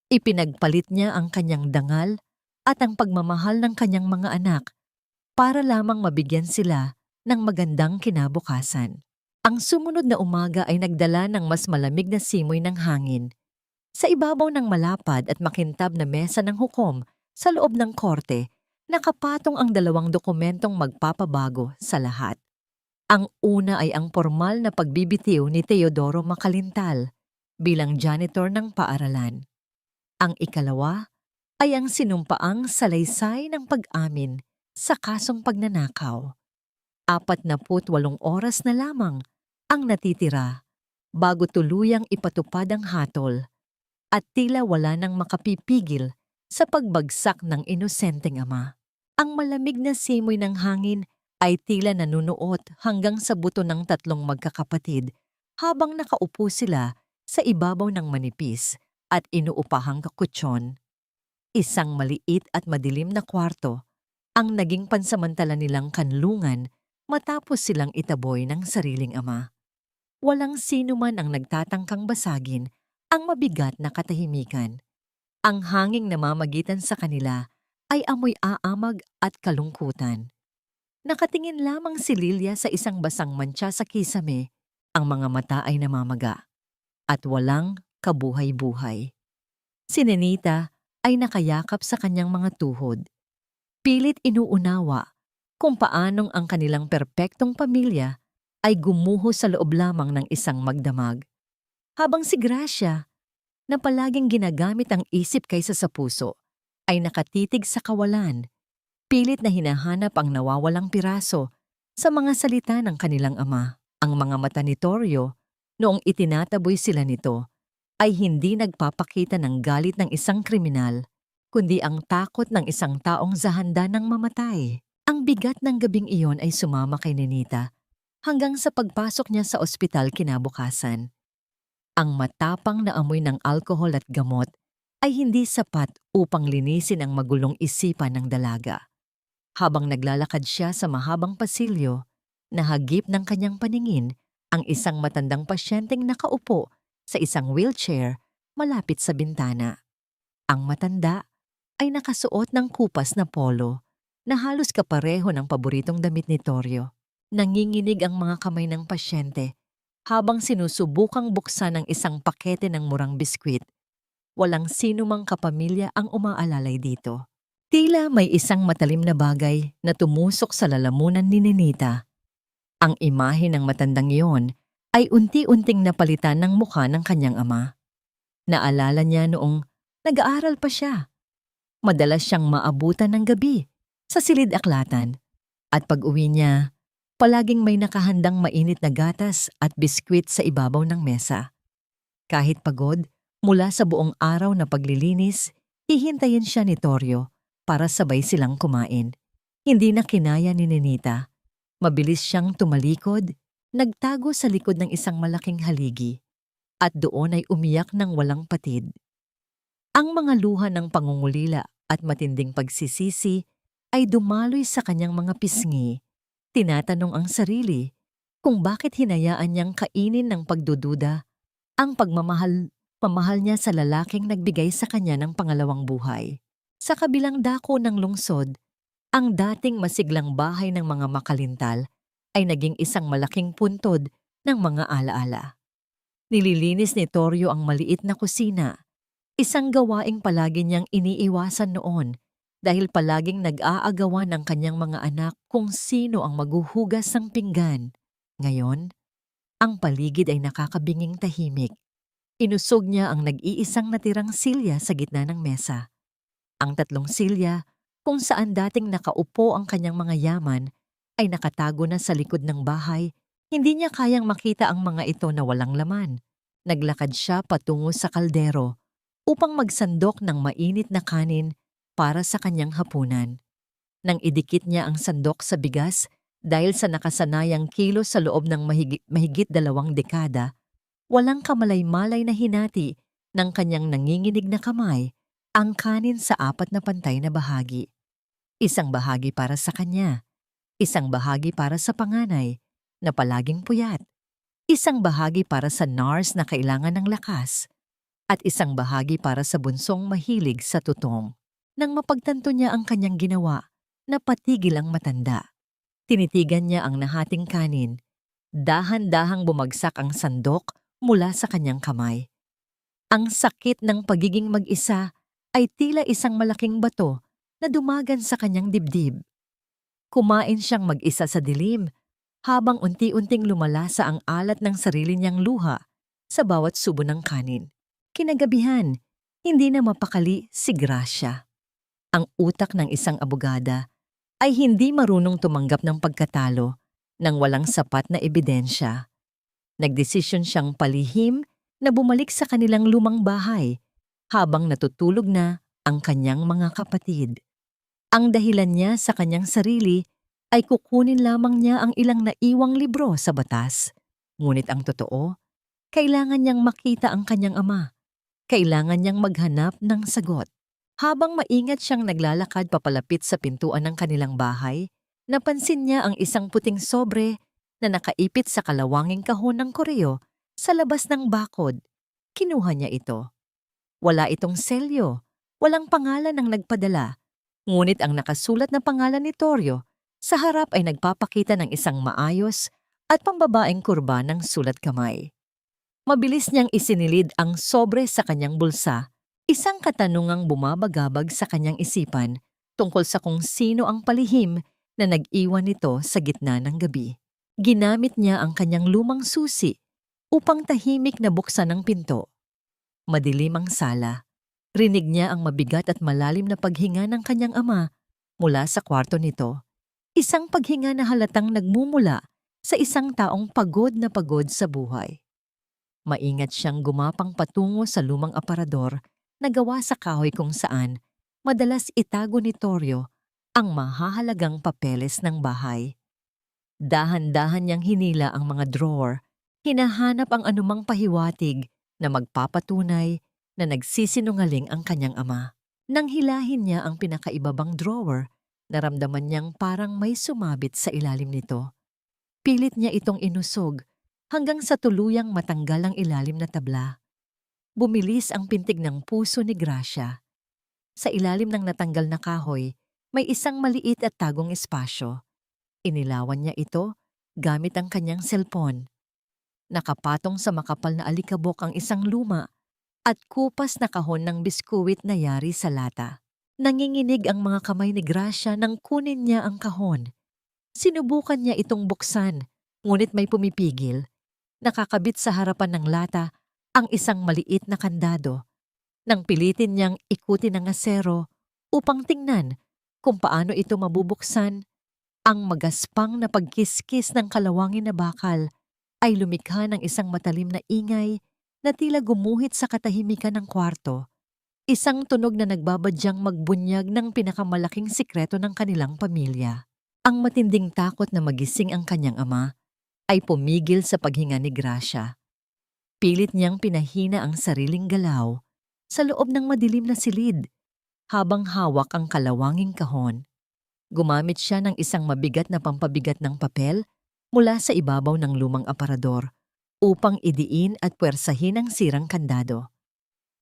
Ipinagpalit niya ang kanyang dangal at ang pagmamahal ng kanyang mga anak para lamang mabigyan sila ng magandang kinabukasan. Ang sumunod na umaga ay nagdala ng mas malamig na simoy ng hangin. Sa ibabaw ng malapad at makintab na mesa ng hukom sa loob ng korte, nakapatong ang dalawang dokumentong magpapabago sa lahat. Ang una ay ang formal na pagbibitiw ni Teodoro Macalintal bilang janitor ng paaralan. Ang ikalawa ay ang sinumpaang salaysay ng pag-amin sa kasong pagnanakaw. 48 oras na lamang ang natitira bago tuluyang ipatupad ang hatol at tila wala nang makapipigil sa pagbagsak ng inosenteng ama. Ang malamig na simoy ng hangin ay tila nanunuot hanggang sa buto ng tatlong magkakapatid habang nakaupo sila sa ibabaw ng manipis at inuupahang kakutsyon. Isang maliit at madilim na kwarto ang naging pansamantala nilang kanlungan matapos silang itaboy ng sariling ama. Walang sino man ang nagtatangkang basagin ang mabigat na katahimikan. Ang hanging namamagitan sa kanila ay amoy aamag at kalungkutan. Nakatingin lamang si Lilia sa isang basang mantsa sa kisame, ang mga mata ay namamaga at walang kabuhay-buhay. Si Nenita ay nakayakap sa kanyang mga tuhod. Pilit inuunawa kung paanong ang kanilang perpektong pamilya ay gumuho sa loob lamang ng isang magdamag. Habang si Gracia, na palaging ginagamit ang isip kaysa sa puso, ay nakatitig sa kawalan, pilit na hinahanap ang nawawalang piraso sa mga salita ng kanilang ama. Ang mga mata ni Torio, noong itinataboy sila nito, ay hindi nagpapakita ng galit ng isang kriminal, kundi ang takot ng isang taong zahanda ng mamatay. Ang bigat ng gabing iyon ay sumama kay Nenita hanggang sa pagpasok niya sa ospital kinabukasan. Ang matapang na amoy ng alkohol at gamot ay hindi sapat upang linisin ang magulong isipan ng dalaga. Habang naglalakad siya sa mahabang pasilyo, nahagip ng kanyang paningin ang isang matandang pasyenteng nakaupo sa isang wheelchair malapit sa bintana. Ang matanda ay nakasuot ng kupas na polo na halos kapareho ng paboritong damit ni Torio. Nanginginig ang mga kamay ng pasyente habang sinusubukang buksan ang isang pakete ng murang biskwit. Walang sino mang kapamilya ang umaalalay dito. Tila may isang matalim na bagay na tumusok sa lalamunan ni Nenita. Ang imahe ng matandang iyon ay unti-unting napalitan ng mukha ng kanyang ama. Naalala niya noong nag-aaral pa siya. Madalas siyang maabutan ng gabi sa silid-aklatan at pag-uwi niya, palaging may nakahandang mainit na gatas at biskwit sa ibabaw ng mesa. Kahit pagod, mula sa buong araw na paglilinis, hihintayin siya ni Torio para sabay silang kumain. Hindi na kinaya ni Nenita. Mabilis siyang tumalikod, nagtago sa likod ng isang malaking haligi, at doon ay umiyak ng walang patid. Ang mga luha ng pangungulila at matinding pagsisisi ay dumaloy sa kanyang mga pisngi. Tinatanong ang sarili kung bakit hinayaan niyang kainin ng pagdududa ang pamahal niya sa lalaking nagbigay sa kanya ng pangalawang buhay. Sa kabilang dako ng lungsod, ang dating masiglang bahay ng mga Macalintal ay naging isang malaking puntod ng mga alaala. Nililinis ni Torio ang maliit na kusina, isang gawaing palagi niyang iniiwasan noon dahil palaging nag-aagawan ng kanyang mga anak kung sino ang maghuhugas ng pinggan. Ngayon, ang paligid ay nakakabinging tahimik. Inusog niya ang nag-iisang natirang silya sa gitna ng mesa. Ang tatlong silya, kung saan dating nakaupo ang kanyang mga yaman, ay nakatago na sa likod ng bahay. Hindi niya kayang makita ang mga ito na walang laman. Naglakad siya patungo sa kaldero upang magsandok ng mainit na kanin para sa kanyang hapunan. Nang idikit niya ang sandok sa bigas dahil sa nakasanayang kilo sa loob ng mahigit 2 dekada, walang kamalay-malay na hinati ng kanyang nanginginig na kamay ang kanin sa 4 na pantay na bahagi. Isang bahagi para sa kanya, isang bahagi para sa panganay na palaging puyat, isang bahagi para sa nurse na kailangan ng lakas, at isang bahagi para sa bunsong mahilig sa tutong. Nang mapagtanto niya ang kanyang ginawa, napatigil ang matanda. Tinitigan niya ang nahating kanin. Dahan-dahang bumagsak ang sandok mula sa kanyang kamay. Ang sakit ng pagiging mag-isa ay tila isang malaking bato na dumagan sa kanyang dibdib. Kumain siyang mag-isa sa dilim habang unti-unting lumalasa ang alat ng sarili niyang luha sa bawat subo ng kanin. Kinagabihan, hindi na mapakali si Gracia. Ang utak ng isang abogada ay hindi marunong tumanggap ng pagkatalo nang walang sapat na ebidensya. Nagdesisyon siyang palihim na bumalik sa kanilang lumang bahay habang natutulog na ang kanyang mga kapatid. Ang dahilan niya sa kanyang sarili ay kukunin lamang niya ang ilang naiwang libro sa batas. Ngunit ang totoo, kailangan niyang makita ang kanyang ama. Kailangan niyang maghanap ng sagot. Habang maingat siyang naglalakad papalapit sa pintuan ng kanilang bahay, napansin niya ang isang puting sobre na nakaipit sa kalawanging kahon ng koreo sa labas ng bakod. Kinuha niya ito. Wala itong selyo, walang pangalan ng nagpadala. Ngunit ang nakasulat na pangalan ni Torrio sa harap ay nagpapakita ng isang maayos at pambabaeng kurba ng sulat kamay. Mabilis niyang isinilid ang sobre sa kanyang bulsa. Isang katanungang bumabagabag sa kanyang isipan tungkol sa kung sino ang palihim na nag-iwan nito sa gitna ng gabi. Ginamit niya ang kanyang lumang susi upang tahimik na buksan ang pinto. Madilim ang sala. Rinig niya ang mabigat at malalim na paghinga ng kanyang ama mula sa kwarto nito. Isang paghinga na halatang nagmumula sa isang taong pagod na pagod sa buhay. Maingat siyang gumapang patungo sa lumang aparador na gawa sa kahoy kung saan madalas itago ni Torrio ang mahahalagang papeles ng bahay. Dahan-dahan niyang hinila ang mga drawer, hinahanap ang anumang pahiwatig na magpapatunay na nagsisinungaling ang kanyang ama. Nang hilahin niya ang pinakaibabang drawer, naramdaman niyang parang may sumabit sa ilalim nito. Pilit niya itong inusog hanggang sa tuluyang matanggal ang ilalim na tabla. Bumilis ang pintig ng puso ni Gracia. Sa ilalim ng natanggal na kahoy, may isang maliit at tagong espasyo. Inilawan niya ito gamit ang kanyang selpon. Nakapatong sa makapal na alikabok ang isang luma at kupas na kahon ng biskuit na yari sa lata. Nanginginig ang mga kamay ni Gracia nang kunin niya ang kahon. Sinubukan niya itong buksan, ngunit may pumipigil. Nakakabit sa harapan ng lata ang isang maliit na kandado. Nang pilitin niyang ikutin ang asero upang tingnan kung paano ito mabubuksan, ang magaspang na pagkiskis ng kalawangin na bakal ay lumikha ng isang matalim na ingay na tila gumuhit sa katahimikan ng kwarto. Isang tunog na nagbabadyang magbunyag ng pinakamalaking sikreto ng kanilang pamilya. Ang matinding takot na magising ang kanyang ama ay pumigil sa paghinga ni Gracia. Pilit niyang pinahina ang sariling galaw sa loob ng madilim na silid habang hawak ang kalawanging kahon. Gumamit siya ng isang mabigat na pampabigat ng papel mula sa ibabaw ng lumang aparador upang idiin at puwersahin ang sirang kandado.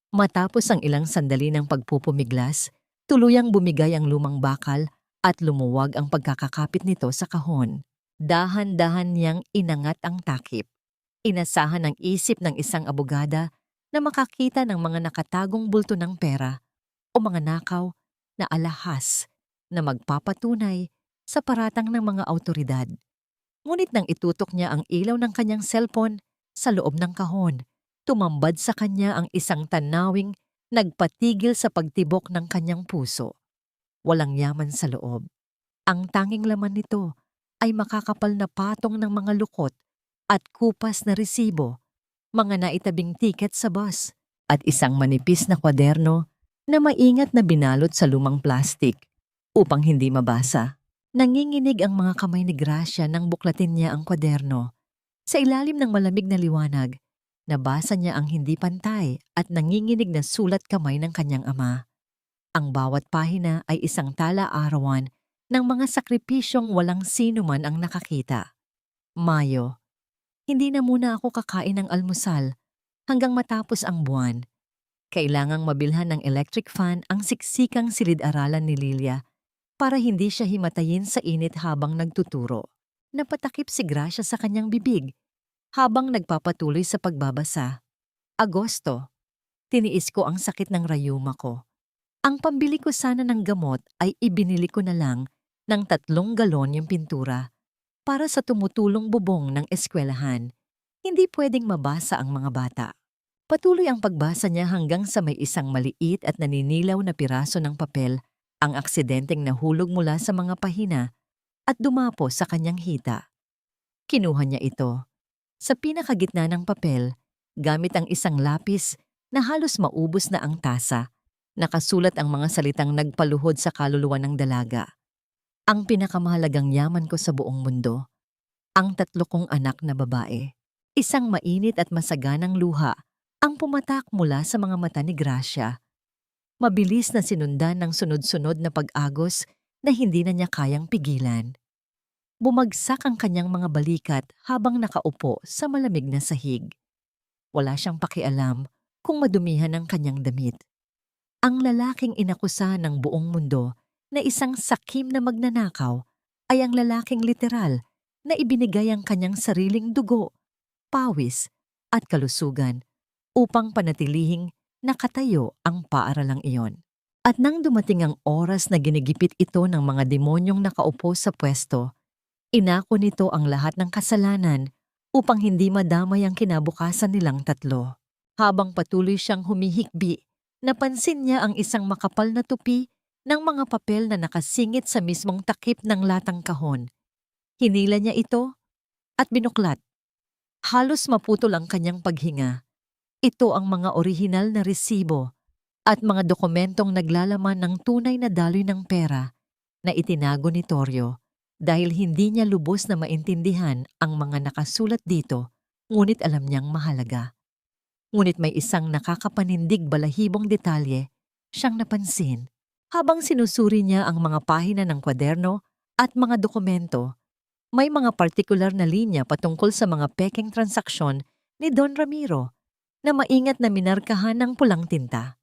Matapos ang ilang sandali ng pagpupumiglas, tuluyang bumigay ang lumang bakal at lumuwag ang pagkakakapit nito sa kahon. Dahan-dahan niyang inangat ang takip. Inasahan ng isip ng isang abogada na makakita ng mga nakatagong bulto ng pera o mga nakaw na alahas na magpapatunay sa paratang ng mga awtoridad. Ngunit nang itutok niya ang ilaw ng kanyang cellphone sa loob ng kahon, tumambad sa kanya ang isang tanawing nagpatigil sa pagtibok ng kanyang puso. Walang yaman sa loob. Ang tanging laman nito ay makakapal na patong ng mga lukot at kupas na resibo, mga naitabing tiket sa bus, at isang manipis na kwaderno na maingat na binalot sa lumang plastik upang hindi mabasa. Nanginginig ang mga kamay ni Gracia nang buklatin niya ang kwaderno. Sa ilalim ng malamig na liwanag, nabasa niya ang hindi pantay at nanginginig na sulat kamay ng kanyang ama. Ang bawat pahina ay isang tala-arawan ng mga sakripisyong walang sino man ang nakakita. Mayo. Hindi na muna ako kakain ng almusal hanggang matapos ang buwan. Kailangang mabilhan ng electric fan ang siksikang silid-aralan ni Lilia para hindi siya himatayin sa init habang nagtuturo. Napatakip si Gracia sa kanyang bibig habang nagpapatuloy sa pagbabasa. Agosto. Tiniis ko ang sakit ng rayuma ko. Ang pambili ko sana ng gamot ay ibinili ko na lang ng 3 galon yung pintura para sa tumutulong bubong ng eskwelahan. Hindi pwedeng mabasa ang mga bata. Patuloy ang pagbasa niya hanggang sa may isang maliit at naninilaw na piraso ng papel ang aksidenteng nahulog mula sa mga pahina at dumapo sa kanyang hita. Kinuha niya ito. Sa pinakagitna ng papel, gamit ang isang lapis na halos maubos na ang tasa, nakasulat ang mga salitang nagpaluhod sa kaluluwa ng dalaga. Ang pinakamahalagang yaman ko sa buong mundo, ang 3 kong anak na babae. Isang mainit at masaganang luha ang pumatak mula sa mga mata ni Gracia. Mabilis na sinundan ng sunod-sunod na pag-agos na hindi na niya kayang pigilan. Bumagsak ang kanyang mga balikat habang nakaupo sa malamig na sahig. Wala siyang pakialam kung madumihan ang kanyang damit. Ang lalaking inakusa ng buong mundo na isang sakim na magnanakaw ay ang lalaking literal na ibinigay ang kanyang sariling dugo, pawis at kalusugan upang panatilihing nakatayo ang paaralang iyon. At nang dumating ang oras na ginigipit ito ng mga demonyong nakaupo sa pwesto, inako nito ang lahat ng kasalanan upang hindi madamay ang kinabukasan nilang 3. Habang patuloy siyang humihikbi, napansin niya ang isang makapal na tupi ng mga papel na nakasingit sa mismong takip ng latang kahon. Hinila niya ito at binuklat. Halos maputol ang kanyang paghinga. Ito ang mga orihinal na resibo at mga dokumentong naglalaman ng tunay na daloy ng pera na itinago ni Torrio dahil hindi niya lubos na maintindihan ang mga nakasulat dito, ngunit alam niyang mahalaga. Ngunit may isang nakakapanindig balahibong detalye siyang napansin. Habang sinusuri niya ang mga pahina ng kwaderno at mga dokumento, may mga partikular na linya patungkol sa mga pekeng transaksyon ni Don Ramiro na maingat na minarkahan ng pulang tinta.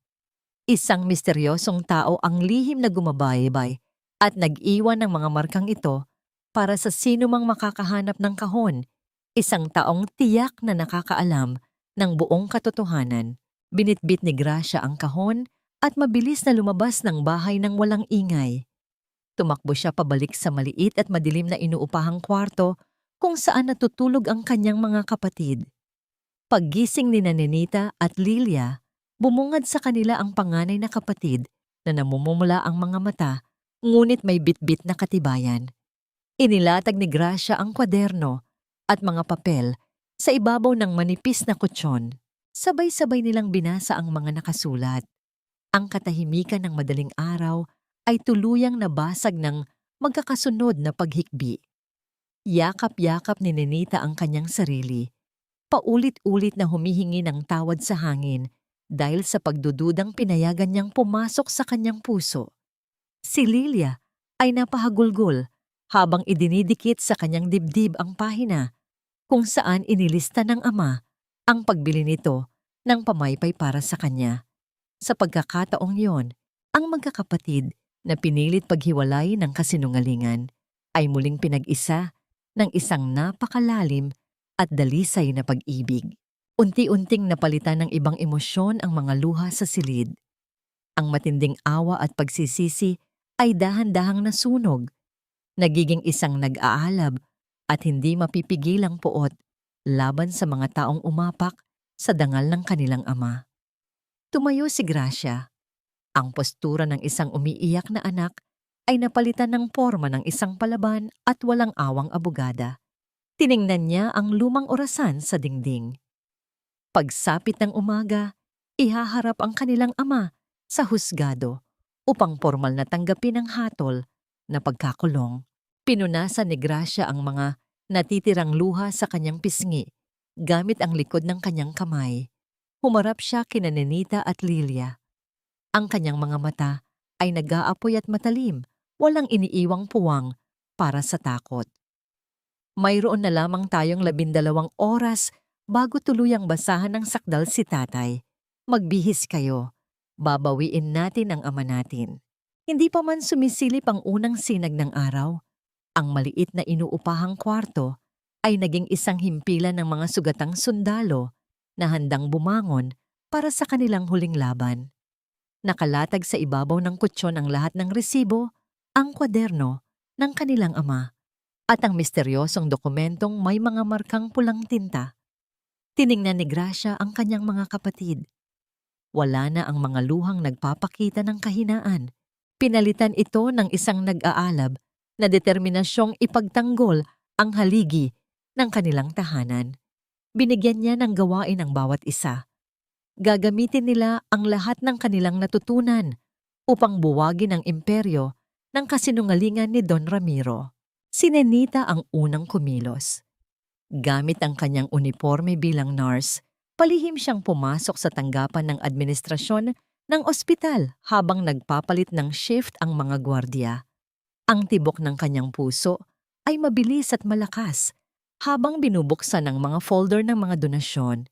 Isang misteryosong tao ang lihim na gumabaybay at nag-iwan ng mga markang ito para sa sino mang makakahanap ng kahon, isang taong tiyak na nakakaalam ng buong katotohanan. Binitbit ni Gracia ang kahon at mabilis na lumabas ng bahay ng walang ingay. Tumakbo siya pabalik sa maliit at madilim na inuupahang kwarto kung saan natutulog ang kanyang mga kapatid. Paggising ni Nenita at Lilia, bumungad sa kanila ang panganay na kapatid na namumumula ang mga mata, ngunit may bitbit na katibayan. Inilatag ni Gracia ang kwaderno at mga papel sa ibabaw ng manipis na kutsyon. Sabay-sabay nilang binasa ang mga nakasulat. Ang katahimikan ng madaling araw ay tuluyang nabasag ng magkakasunod na paghikbi. Yakap-yakap ni Nenita ang kanyang sarili. Paulit-ulit na humihingi ng tawad sa hangin dahil sa pagdududang pinayagan niyang pumasok sa kanyang puso. Si Lilia ay napahagulgol habang idinidikit sa kanyang dibdib ang pahina kung saan inilista ng ama ang pagbili nito ng pamaypay para sa kanya. Sa pagkakataong yon, ang magkakapatid na pinilit paghiwalay ng kasinungalingan ay muling pinag-isa ng isang napakalalim at dalisay na pag-ibig. Unti-unting napalitan ng ibang emosyon ang mga luha sa silid. Ang matinding awa at pagsisisi ay dahan-dahang nasunog, nagiging isang nag-aalab at hindi mapipigilang puot laban sa mga taong umapak sa dangal ng kanilang ama. Tumayo si Gracia. Ang postura ng isang umiiyak na anak ay napalitan ng porma ng isang palaban at walang awang abogada. Tiningnan niya ang lumang orasan sa dingding. Pagsapit ng umaga, ihaharap ang kanilang ama sa husgado upang formal na tanggapin ang hatol na pagkakulong. Pinunasan ni Gracia ang mga natitirang luha sa kanyang pisngi gamit ang likod ng kanyang kamay. Humarap siya kina Nenita at Lilia. Ang kanyang mga mata ay nag-aapoy at matalim, walang iniiwang puwang para sa takot. Mayroon na lamang tayong 12 oras bago tuluyang basahan ng sakdal si tatay. Magbihis kayo. Babawiin natin ang ama natin. Hindi pa man sumisilip ang unang sinag ng araw, ang maliit na inuupahang kwarto ay naging isang himpilan ng mga sugatang sundalo na handang bumangon para sa kanilang huling laban. Nakalatag sa ibabaw ng kutsyon ang lahat ng resibo, ang kwaderno ng kanilang ama, at ang misteryosong dokumentong may mga markang pulang tinta. Tiningnan ni Gracia ang kanyang mga kapatid. Wala na ang mga luhang nagpapakita ng kahinaan. Pinalitan ito ng isang nag-aalab na determinasyong ipagtanggol ang haligi ng kanilang tahanan. Binigyan niya ng gawain ang bawat isa. Gagamitin nila ang lahat ng kanilang natutunan upang buwagin ang imperyo ng kasinungalingan ni Don Ramiro. Si Nenita ang unang kumilos. Gamit ang kanyang uniforme bilang nurse, palihim siyang pumasok sa tanggapan ng administrasyon ng ospital habang nagpapalit ng shift ang mga gwardiya. Ang tibok ng kanyang puso ay mabilis at malakas habang binubuksan ang mga folder ng mga donasyon.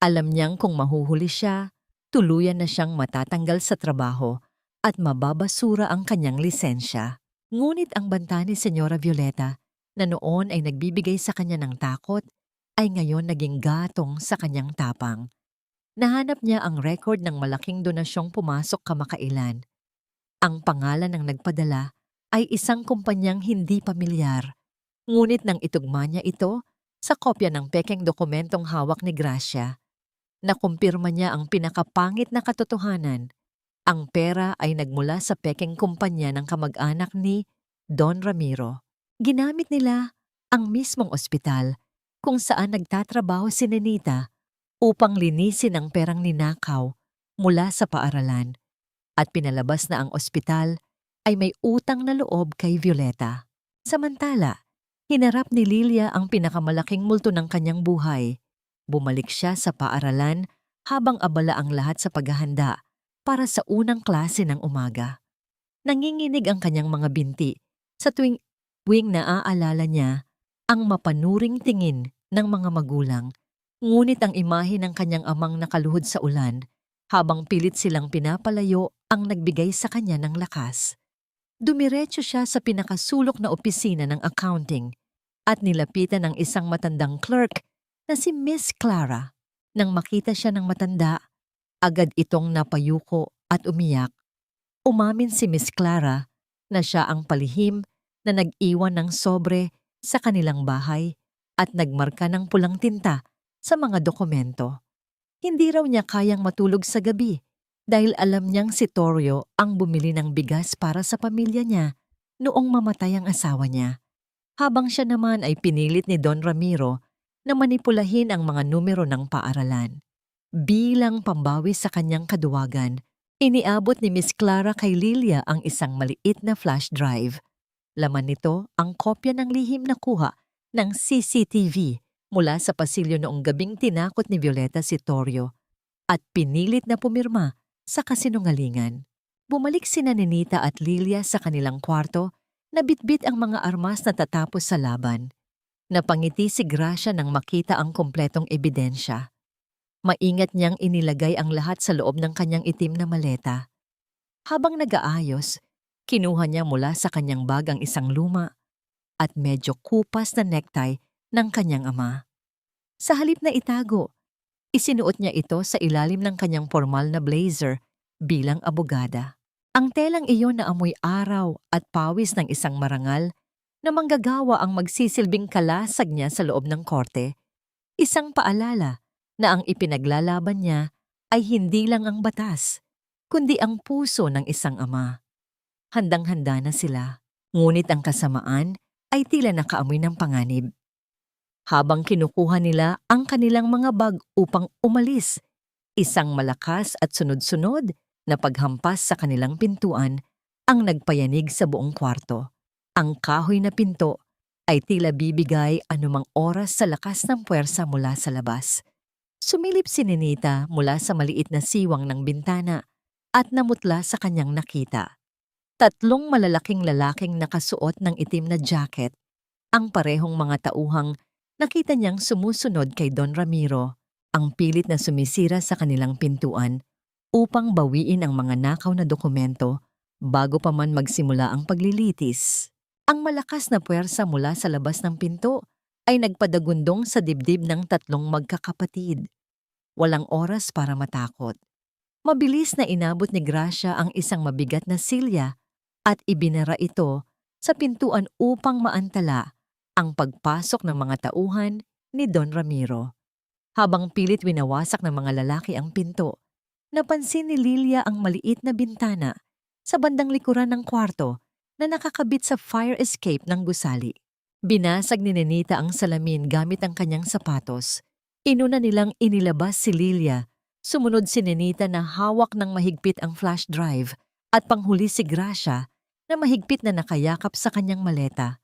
Alam niyang kung mahuhuli siya, tuluyan na siyang matatanggal sa trabaho at mababasura ang kanyang lisensya. Ngunit ang banta ni Senyora Violeta, na noon ay nagbibigay sa kanya ng takot, ay ngayon naging gatong sa kanyang tapang. Nahanap niya ang record ng malaking donasyong pumasok kamakailan. Ang pangalan ng nagpadala ay isang kumpanyang hindi pamilyar, ngunit nang itugma niya ito sa kopya ng pekeng dokumentong hawak ni Gracia, nakumpirma niya ang pinakapangit na katotohanan. Ang pera ay nagmula sa pekeng kumpanya ng kamag-anak ni Don Ramiro. Ginamit nila ang mismong ospital kung saan nagtatrabaho si Nenita upang linisin ang perang ninakaw mula sa paaralan, at pinalabas na ang ospital ay may utang na loob kay Violeta. Samantala, hinarap ni Lilia ang pinakamalaking multo ng kanyang buhay. Bumalik siya sa paaralan habang abala ang lahat sa paghahanda para sa unang klase ng umaga. Nanginginig ang kanyang mga binti sa tuwing naaalala niya ang mapanuring tingin ng mga magulang, ngunit ang imahe ng kanyang amang nakaluhod sa ulan habang pilit silang pinapalayo ang nagbigay sa kanya ng lakas. Dumiretso siya sa pinakasulok na opisina ng accounting at nilapitan ng isang matandang clerk na si Miss Clara. Nang makita siya ng matanda, agad itong napayuko at umiyak. Umamin si Miss Clara na siya ang palihim na nag-iwan ng sobre sa kanilang bahay at nagmarka ng pulang tinta sa mga dokumento. Hindi raw niya kayang matulog sa gabi dahil alam niyang si Torio ang bumili ng bigas para sa pamilya niya noong mamatay ang asawa niya. Habang siya naman ay pinilit ni Don Ramiro na manipulahin ang mga numero ng paaralan. Bilang pambawi sa kanyang kaduwagan, iniabot ni Miss Clara kay Lilia ang isang maliit na flash drive. Laman nito ang kopya ng lihim na kuha ng CCTV mula sa pasilyo noong gabing tinakot ni Violeta si Torio at pinilit na pumirma sa kasinungalingan. Bumalik sina Nenita at Lilia sa kanilang kwarto na bitbit ang mga armas na tatapos sa laban. Napangiti si Gracia nang makita ang kompletong ebidensya. Maingat niyang inilagay ang lahat sa loob ng kanyang itim na maleta. Habang nag-aayos, kinuha niya mula sa kanyang bag ang isang luma at medyo kupas na necktie ng kanyang ama. Sa halip na itago, isinuot niya ito sa ilalim ng kanyang formal na blazer bilang abogada. Ang telang iyon na amoy araw at pawis ng isang marangal na manggagawa ang magsisilbing kalasag niya sa loob ng korte. Isang paalala na ang ipinaglalaban niya ay hindi lang ang batas, kundi ang puso ng isang ama. Handang-handa na sila, ngunit ang kasamaan ay tila nakaamoy ng panganib. Habang kinukuha nila ang kanilang mga bag upang umalis, isang malakas at sunod-sunod na paghampas sa kanilang pintuan ang nagpayanig sa buong kwarto. Ang kahoy na pinto ay tila bibigay anumang oras sa lakas ng puwersa mula sa labas. Sumilip si Ninita mula sa maliit na siwang ng bintana at namutla sa kanyang nakita. Tatlong malalaking lalaking nakasuot ng itim na jacket, ang parehong mga tauhang nakita niyang sumusunod kay Don Ramiro, ang pilit na sumisira sa kanilang pintuan upang bawiin ang mga nakaw na dokumento bago pa man magsimula ang paglilitis. Ang malakas na puwersa mula sa labas ng pinto ay nagpadagundong sa dibdib ng tatlong magkakapatid. Walang oras para matakot. Mabilis na inabot ni Gracia ang isang mabigat na silya at ibinara ito sa pintuan upang maantala ang pagpasok ng mga tauhan ni Don Ramiro. Habang pilit winawasak ng mga lalaki ang pinto, napansin ni Lilia ang maliit na bintana sa bandang likuran ng kwarto na nakakabit sa fire escape ng gusali. Binasag ni Ninita ang salamin gamit ang kanyang sapatos. Inuna nilang inilabas si Lilia. Sumunod si Ninita na hawak ng mahigpit ang flash drive at panghuli si Gracia na mahigpit na nakayakap sa kanyang maleta.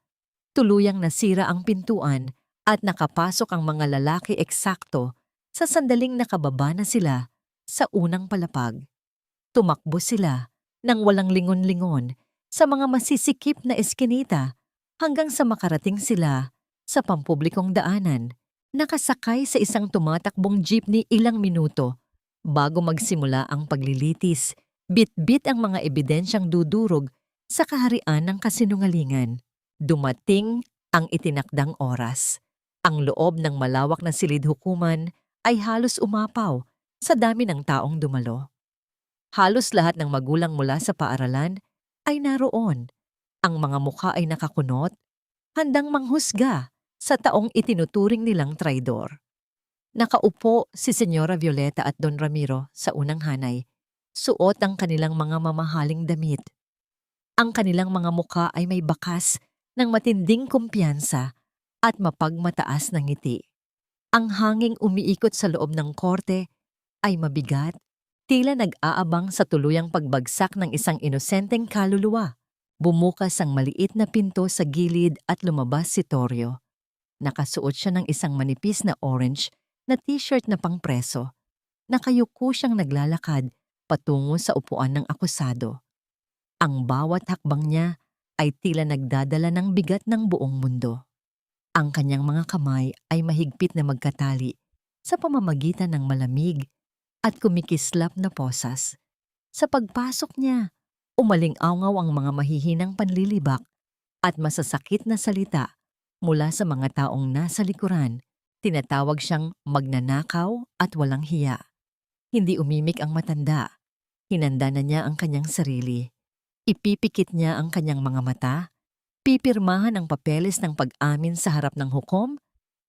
Tuluyang nasira ang pintuan at nakapasok ang mga lalaki eksakto sa sandaling nakababa na sila sa unang palapag. Tumakbo sila nang walang lingon-lingon sa mga masisikip na eskinita hanggang sa makarating sila sa pampublikong daanan. Nakasakay sa isang tumatakbong jeepney ilang minuto bago magsimula ang paglilitis. Bit-bit ang mga ebidensyang dudurog sa kaharian ng kasinungalingan. Dumating ang itinakdang oras. Ang loob ng malawak na silid-hukuman ay halos umapaw sa dami ng taong dumalo. Halos lahat ng magulang mula sa paaralan ay naroon. Ang mga mukha ay nakakunot, handang manghusga sa taong itinuturing nilang traidor. Nakaupo si Senyora Violeta at Don Ramiro sa unang hanay. Suot ang kanilang mga mamahaling damit. Ang kanilang mga mukha ay may bakas ng matinding kumpiyansa at mapagmataas na ngiti. Ang hanging umiikot sa loob ng korte ay mabigat, tila nag-aabang sa tuluyang pagbagsak ng isang inosenteng kaluluwa. Bumukas ang maliit na pinto sa gilid at lumabas si Torio. Nakasuot siya ng isang manipis na orange na t-shirt na pangpreso. Nakayuko siyang naglalakad patungo sa upuan ng akusado. Ang bawat hakbang niya ay tila nagdadala ng bigat ng buong mundo. Ang kanyang mga kamay ay mahigpit na magkatali sa pamamagitan ng malamig at kumikislap na posas. Sa pagpasok niya, umaling-awngaw ang mga mahihinang panlilibak at masasakit na salita mula sa mga taong nasa likuran. Tinatawag siyang magnanakaw at walang hiya. Hindi umimik ang matanda. Hinanda na niya ang kanyang sarili. Ipipikit niya ang kanyang mga mata, pipirmahan ang papeles ng pag-amin sa harap ng hukom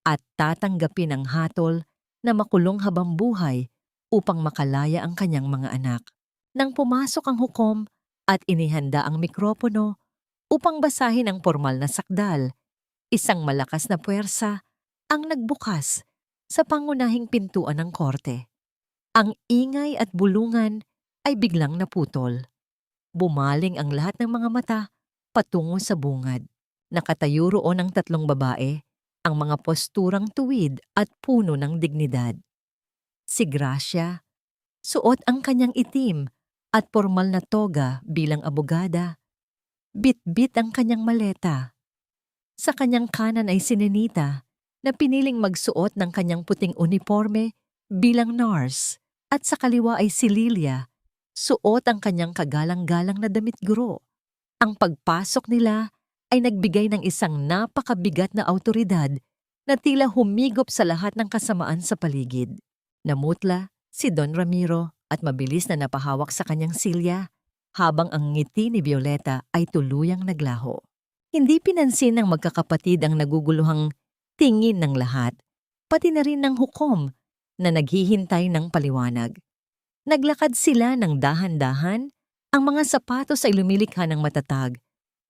at tatanggapin ang hatol na makulong habang buhay upang makalaya ang kanyang mga anak. Nang pumasok ang hukom at inihanda ang mikropono upang basahin ang formal na sakdal, isang malakas na puwersa ang nagbukas sa pangunahing pintuan ng korte. Ang ingay at bulungan ay biglang naputol. Bumaling ang lahat ng mga mata patungo sa bungad. Nakatayo roon ang tatlong babae, ang mga posturang tuwid at puno ng dignidad. Si Gracia, suot ang kanyang itim at formal na toga bilang abogada. Bit-bit ang kanyang maleta. Sa kanyang kanan ay si Ninita na piniling magsuot ng kanyang puting uniforme bilang nurse. At sa kaliwa ay si Lilia, suot ang kanyang kagalang-galang na damit guro. Ang pagpasok nila ay nagbigay ng isang napakabigat na awtoridad na tila humigop sa lahat ng kasamaan sa paligid. Namutla si Don Ramiro at mabilis na napahawak sa kanyang silya habang ang ngiti ni Violeta ay tuluyang naglaho. Hindi pinansin ng magkakapatid ang naguguluhang tingin ng lahat, pati na rin ng hukom na naghihintay ng paliwanag. Naglakad sila ng dahan-dahan, ang mga sapatos ay lumilikha ng matatag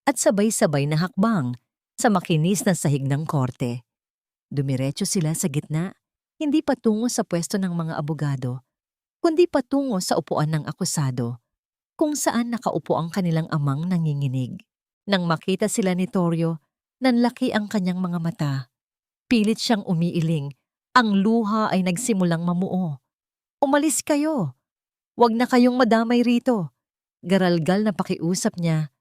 at sabay-sabay na hakbang sa makinis na sahig ng korte. Dumiretso sila sa gitna, hindi patungo sa pwesto ng mga abogado, kundi patungo sa upuan ng akusado, kung saan nakaupo ang kanilang amang nanginginig. Nang makita sila ni Torio, nanlaki ang kanyang mga mata. Pilit siyang umiiling. Ang luha ay nagsimulang mamuo. "Umalis kayo! Huwag na kayong madamay rito." Garalgal na pakiusap niya.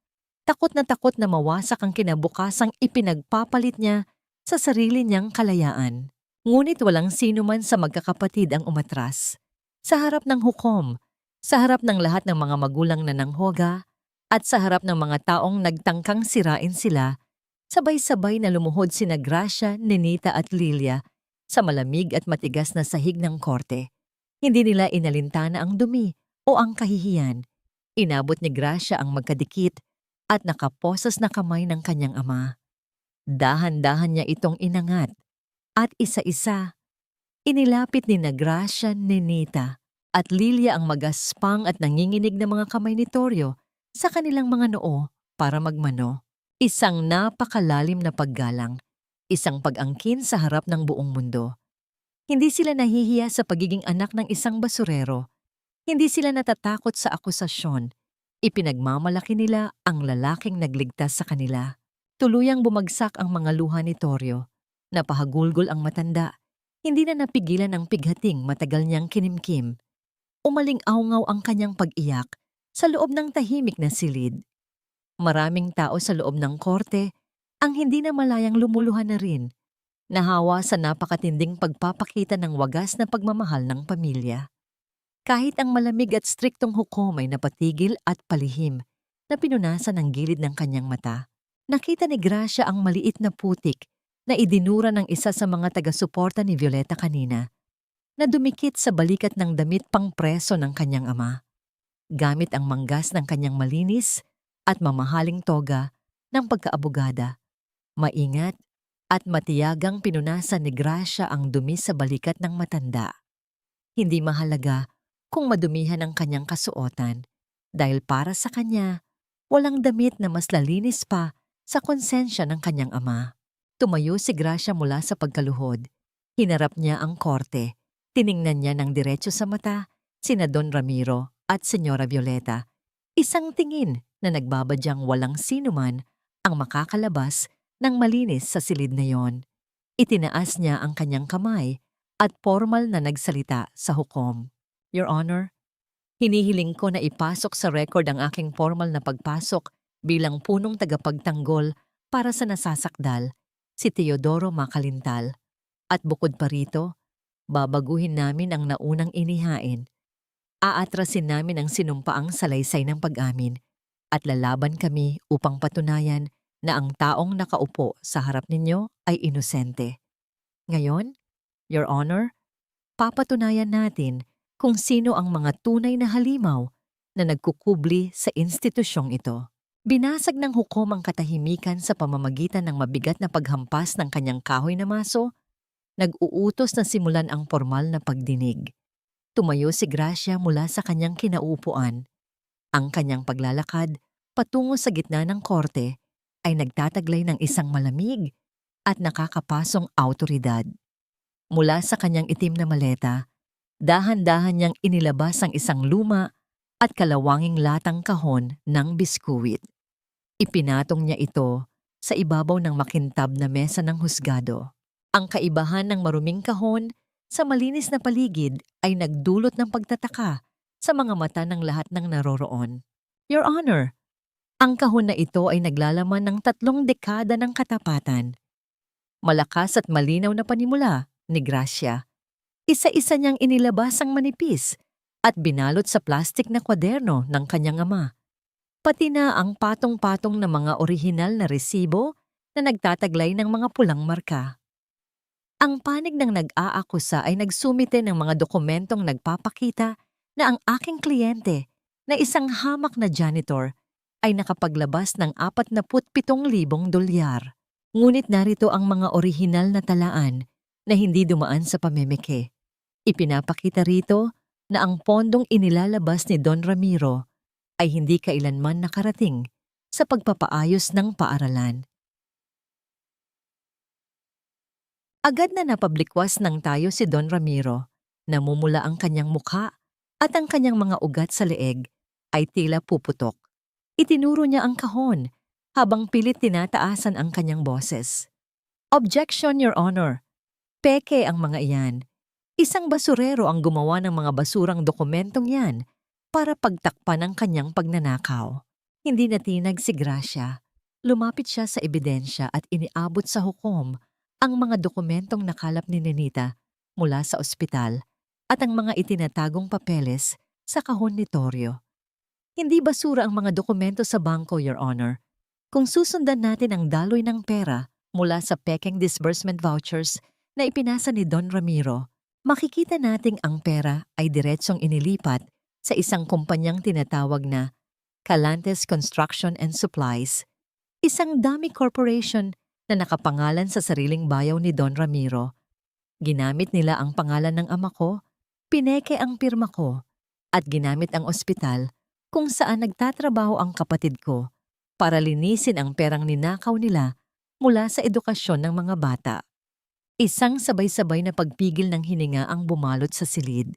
Takot na mawasak ang kinabukasang ipinagpapalit niya sa sarili niyang kalayaan. Ngunit walang sino man sa magkakapatid ang umatras. Sa harap ng hukom, sa harap ng lahat ng mga magulang na nanghoga, at sa harap ng mga taong nagtangkang sirain sila, sabay-sabay na lumuhod sina Gracia, Ninita at Lilia sa malamig at matigas na sahig ng korte. Hindi nila inalintana ang dumi o ang kahihiyan. Inabot ni Gracia ang magkadikit at nakaposas na kamay ng kanyang ama. Dahan-dahan niya itong inangat at isa-isa inilapit ni Gracia, Ninita at Lilia ang magaspang at nanginginig na mga kamay ni Torio sa kanilang mga noo para magmano. Isang napakalalim na paggalang, isang pag-angkin sa harap ng buong mundo. Hindi sila nahihiya sa pagiging anak ng isang basurero. Hindi sila natatakot sa akusasyon. Ipinagmamalaki nila ang lalaking nagligtas sa kanila. Tuluyang bumagsak ang mga luha ni Torio. Napahagulgol ang matanda. Hindi na napigilan ang pighating matagal niyang kinimkim. Umaling-awngaw ang kanyang pag-iyak sa loob ng tahimik na silid. Maraming tao sa loob ng korte ang hindi na malayang lumuluhan na rin, nahawa sa napakatinding pagpapakita ng wagas na pagmamahal ng pamilya. Kahit ang malamig at striktong hukom ay napatigil at palihim na pinunasan ang gilid ng kanyang mata. Nakita ni Gracia ang maliit na putik na idinura ng isa sa mga taga-suporta ni Violeta kanina, na dumikit sa balikat ng damit pang preso ng kanyang ama. Gamit ang manggas ng kanyang malinis at mamahaling toga ng pagkaabogada, maingat at matiyagang pinunasan ni Gracia ang dumi sa balikat ng matanda. Hindi mahalaga kung madumihan ang kanyang kasuotan, dahil para sa kanya, walang damit na mas lalinis pa sa konsensya ng kanyang ama. Tumayo si Gracia mula sa pagkaluhod. Hinarap niya ang korte. Tiningnan niya ng diretso sa mata sina Don Ramiro at Senyora Violeta. Isang tingin na nagbabadyang walang sinuman ang makakalabas ng malinis sa silid na yon. Itinaas niya ang kanyang kamay at formal na nagsalita sa hukom. "Your Honor, hinihiling ko na ipasok sa record ang aking formal na pagpasok bilang punong tagapagtanggol para sa nasasakdal, si Teodoro Macalintal. At bukod pa rito, babaguhin namin ang naunang inihain. Aatrasin namin ang sinumpaang salaysay ng pag-amin at lalaban kami upang patunayan na ang taong nakaupo sa harap ninyo ay inosente. Ngayon, Your Honor, papatunayan natin kung sino ang mga tunay na halimaw na nagkukubli sa institusyong ito." Binasag ng hukom ang katahimikan sa pamamagitan ng mabigat na paghampas ng kanyang kahoy na maso. Nag-uutos na simulan ang formal na pagdinig. Tumayo si Gracia mula sa kanyang kinauupuan. Ang kanyang paglalakad patungo sa gitna ng korte ay nagtataglay ng isang malamig at nakakapasong awtoridad. Mula sa kanyang itim na maleta, dahan-dahan niyang inilabas ang isang luma at kalawanging latang kahon ng biskuit. Ipinatong niya ito sa ibabaw ng makintab na mesa ng husgado. Ang kaibahan ng maruming kahon sa malinis na paligid ay nagdulot ng pagtataka sa mga mata ng lahat ng naroroon. "Your Honor, ang kahon na ito ay naglalaman ng 3 dekada ng katapatan." Malakas at malinaw na panimula ni Gracia. Isa-isa niyang inilabas ang manipis at binalot sa plastik na kwaderno ng kanyang ama. Pati na ang patong-patong na mga orihinal na resibo na nagtataglay ng mga pulang marka. Ang panig ng nag-aakusa ay nagsumite ng mga dokumentong nagpapakita na ang aking kliyente na isang hamak na janitor ay nakapaglabas ng 47,000 dolyar. Ngunit narito ang mga orihinal na talaan na hindi dumaan sa pamemeke. Ipinapakita rito na ang pondong inilalabas ni Don Ramiro ay hindi kailanman nakarating sa pagpapaayos ng paaralan. Agad na napablikwas ng tayo si Don Ramiro. Namumula ang kanyang mukha at ang kanyang mga ugat sa leeg ay tila puputok. Itinuro niya ang kahon habang pilit tinataasan ang kanyang boses. Objection, Your Honor. Peke ang mga iyan. Isang basurero ang gumawa ng mga basurang dokumentong yan para pagtakpan ang kanyang pagnanakaw. Hindi natinag si Gracia. Lumapit siya sa ebidensya at iniabot sa hukom ang mga dokumentong nakalap ni Nenita mula sa ospital at ang mga itinatagong papeles sa kahon ni Torio. Hindi basura ang mga dokumento sa bangko, Your Honor. Kung susundan natin ang daloy ng pera mula sa pekeng disbursement vouchers na ipinasa ni Don Ramiro, makikita nating ang pera ay diretsong inilipat sa isang kumpanyang tinatawag na Calantes Construction and Supplies, isang dummy corporation na nakapangalan sa sariling bayaw ni Don Ramiro. Ginamit nila ang pangalan ng ama ko, pineke ang pirma ko, at ginamit ang ospital kung saan nagtatrabaho ang kapatid ko para linisin ang perang ninakaw nila mula sa edukasyon ng mga bata. Isang sabay-sabay na pagpigil ng hininga ang bumalot sa silid.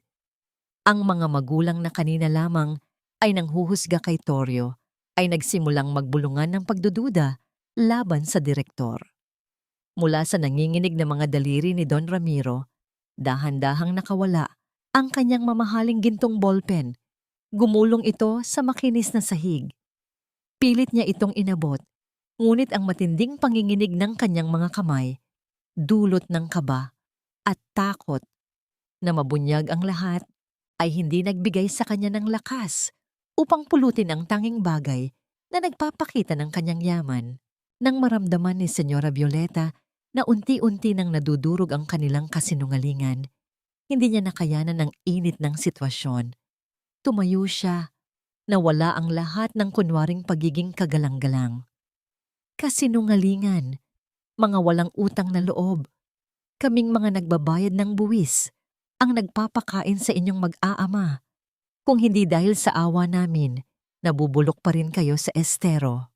Ang mga magulang na kanina lamang ay nanghuhusga kay Torio ay nagsimulang magbulungan ng pagdududa laban sa direktor. Mula sa nanginginig na mga daliri ni Don Ramiro, dahan-dahang nakawala ang kanyang mamahaling gintong ballpen. Gumulong ito sa makinis na sahig. Pilit niya itong inabot, ngunit ang matinding panginginig ng kanyang mga kamay, dulot ng kaba at takot na mabunyag ang lahat, ay hindi nagbigay sa kanya ng lakas upang pulutin ang tanging bagay na nagpapakita ng kanyang yaman. Nang maramdaman ni Senyora Violeta na unti-unti nang nadudurog ang kanilang kasinungalingan, hindi niya nakayanan ng init ng sitwasyon. Tumayo siya, nawala ang lahat ng kunwaring pagiging kagalang-galang. Kasinungalingan, mga walang utang na loob, kaming mga nagbabayad ng buwis, ang nagpapakain sa inyong mag-aama. Kung hindi dahil sa awa namin, nabubulok pa rin kayo sa estero.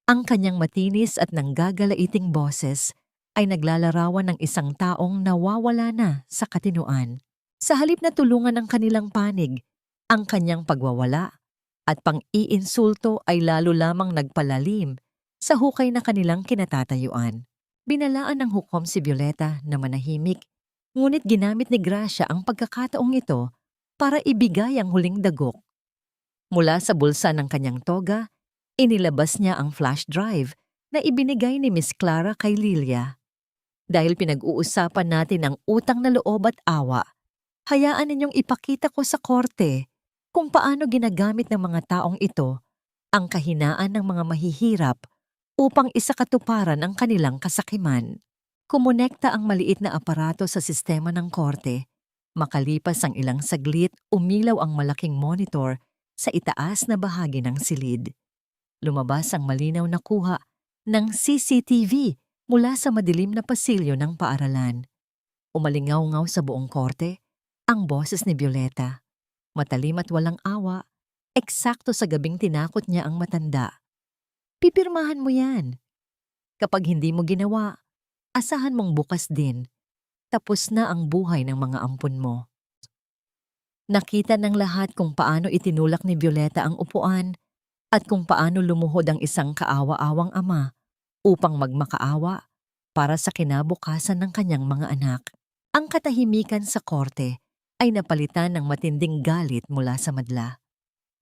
Ang kanyang matinis at nanggagalaiting boses ay naglalarawan ng isang taong nawawala na sa katinuan. Sa halip na tulungan ang kanilang panig, ang kanyang pagwawala at pang-iinsulto ay lalo lamang nagpalalim sa hukay na kanilang kinatatayuan. Binalaan ng hukom si Violeta na manahimik, ngunit ginamit ni Gracia ang pagkakataong ito para ibigay ang huling dagok. Mula sa bulsa ng kanyang toga, inilabas niya ang flash drive na ibinigay ni Miss Clara kay Lilia. Dahil pinag-uusapan natin ang utang na loob at awa, hayaan ninyong ipakita ko sa korte kung paano ginagamit ng mga taong ito ang kahinaan ng mga mahihirap upang isakatuparan ang kanilang kasakiman. Kumonekta ang maliit na aparato sa sistema ng korte. Makalipas ang ilang saglit, umilaw ang malaking monitor sa itaas na bahagi ng silid. Lumabas ang malinaw na kuha ng CCTV mula sa madilim na pasilyo ng paaralan. Umalingaw-ngaw sa buong korte ang boses ni Violeta. Matalim at walang awa, eksakto sa gabing tinakot niya ang matanda. Pipirmahan mo yan. Kapag hindi mo ginawa, asahan mong bukas din. Tapos na ang buhay ng mga ampon mo. Nakita ng lahat kung paano itinulak ni Violeta ang upuan at kung paano lumuhod ang isang kaawa-awang ama upang magmakaawa para sa kinabukasan ng kanyang mga anak. Ang katahimikan sa korte ay napalitan ng matinding galit mula sa madla.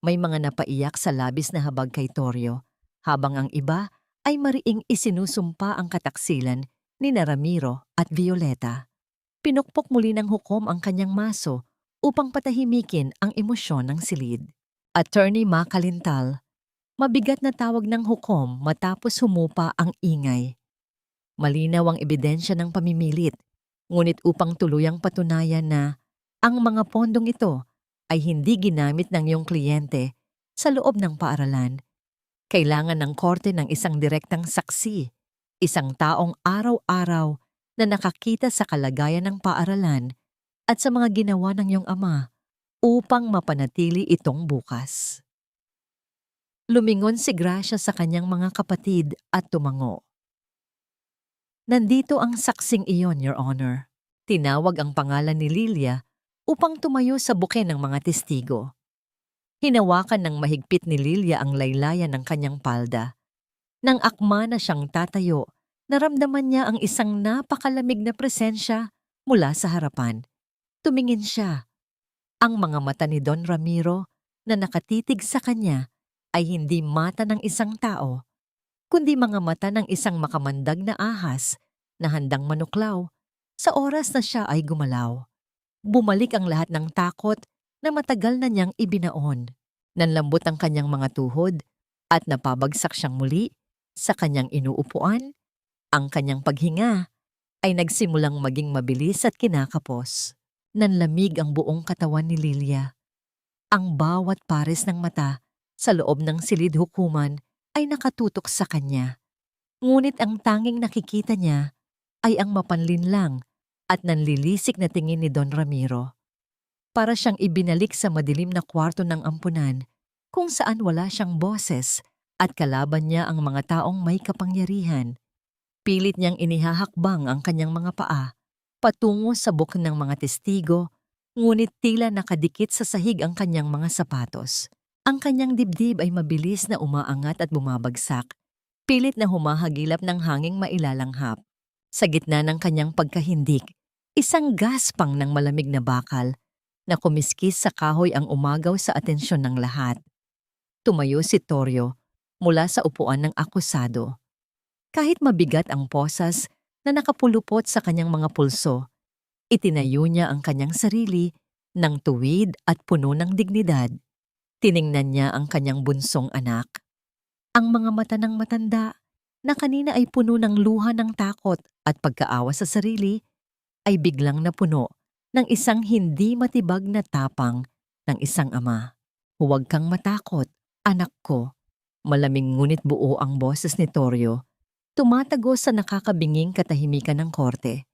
May mga napaiyak sa labis na habag kay Torio, habang ang iba ay mariing isinusumpa ang kataksilan ni Ramiro at Violeta. Pinukpok muli ng hukom ang kanyang maso upang patahimikin ang emosyon ng silid. Attorney Macalintal, mabigat na tawag ng hukom matapos humupa ang ingay. Malinaw ang ebidensya ng pamimilit, ngunit upang tuluyang patunayan na ang mga pondong ito ay hindi ginamit ng iyong kliyente sa loob ng paaralan, kailangan ng korte ng isang direktang saksi, isang taong araw-araw na nakakita sa kalagayan ng paaralan at sa mga ginawa ng iyong ama upang mapanatili itong bukas. Lumingon si Gracia sa kanyang mga kapatid at tumango. Nandito ang saksing iyon, Your Honor. Tinawag ang pangalan ni Lilia upang tumayo sa buke ng mga testigo. Hinawakan ng mahigpit ni Lilia ang laylayan ng kanyang palda. Nang akma na siyang tatayo, naramdaman niya ang isang napakalamig na presensya mula sa harapan. Tumingin siya. Ang mga mata ni Don Ramiro na nakatitig sa kanya ay hindi mata ng isang tao, kundi mga mata ng isang makamandag na ahas na handang manuklaw sa oras na siya ay gumalaw. Bumalik ang lahat ng takot na matagal na niyang ibinaon. Nanlambot ang kanyang mga tuhod at napabagsak siyang muli sa kanyang inuupuan. Ang kanyang paghinga ay nagsimulang maging mabilis at kinakapos. Nanlamig ang buong katawan ni Lilia. Ang bawat pares ng mata sa loob ng silid hukuman ay nakatutok sa kanya. Ngunit ang tanging nakikita niya ay ang mapanlinlang at nanlilisik na tingin ni Don Ramiro. Para siyang ibinalik sa madilim na kwarto ng ampunan kung saan wala siyang boses at kalaban niya ang mga taong may kapangyarihan. Pilit niyang inihahakbang ang kanyang mga paa patungo sa buk ng mga testigo, ngunit tila nakadikit sa sahig ang kanyang mga sapatos. Ang kanyang dibdib ay mabilis na umaangat at bumabagsak, pilit na humahagilap ng hanging mailalanghap. Sa gitna ng kanyang pagkahindik, isang gaspang ng malamig na bakal na kumiskis sa kahoy ang umagaw sa atensyon ng lahat. Tumayo si Torrio mula sa upuan ng akusado. Kahit mabigat ang posas na nakapulupot sa kanyang mga pulso, itinayo niya ang kanyang sarili ng tuwid at puno ng dignidad. Tiningnan niya ang kanyang bunsong anak. Ang mga mata ng matanda na kanina ay puno ng luha ng takot at pagkaawa sa sarili ay biglang napuno ng isang hindi matibag na tapang ng isang ama. Huwag kang matakot, anak ko. Malamig ngunit buo ang boses ni Torrio, tumatago sa nakakabinging katahimikan ng korte.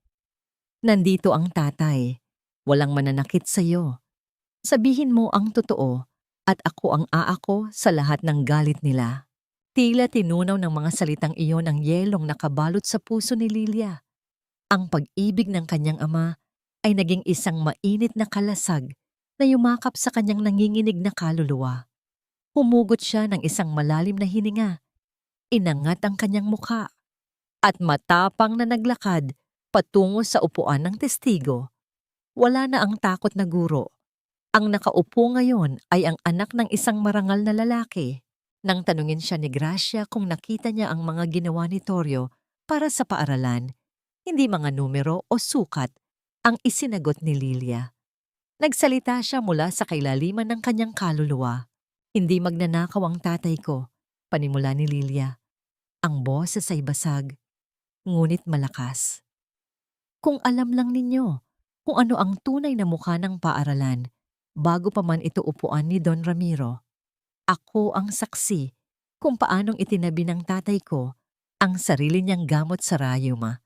Nandito ang tatay. Walang mananakit sa iyo. Sabihin mo ang totoo at ako ang aako sa lahat ng galit nila. Tila tinunaw ng mga salitang iyon ang yelong nakabalot sa puso ni Lilia. Ang pag-ibig ng kanyang ama ay naging isang mainit na kalasag na yumakap sa kanyang nanginginig na kaluluwa. Humugot siya ng isang malalim na hininga. Inangat ang kanyang mukha at matapang na naglakad patungo sa upuan ng testigo. Wala na ang takot na guro. Ang nakaupo ngayon ay ang anak ng isang marangal na lalaki. Nang tanungin siya ni Gracia kung nakita niya ang mga ginawa ni Torrio para sa paaralan, hindi mga numero o sukat ang isinagot ni Lilia. Nagsalita siya mula sa kailaliman ng kanyang kaluluwa. Hindi magnanakaw ang tatay ko, panimula ni Lilia. Ang boses ay basag, ngunit malakas. Kung alam lang ninyo kung ano ang tunay na mukha ng paaralan, bago pa man ito upuan ni Don Ramiro, ako ang saksi kung paanong itinabi ng tatay ko ang sarili niyang gamot sa rayuma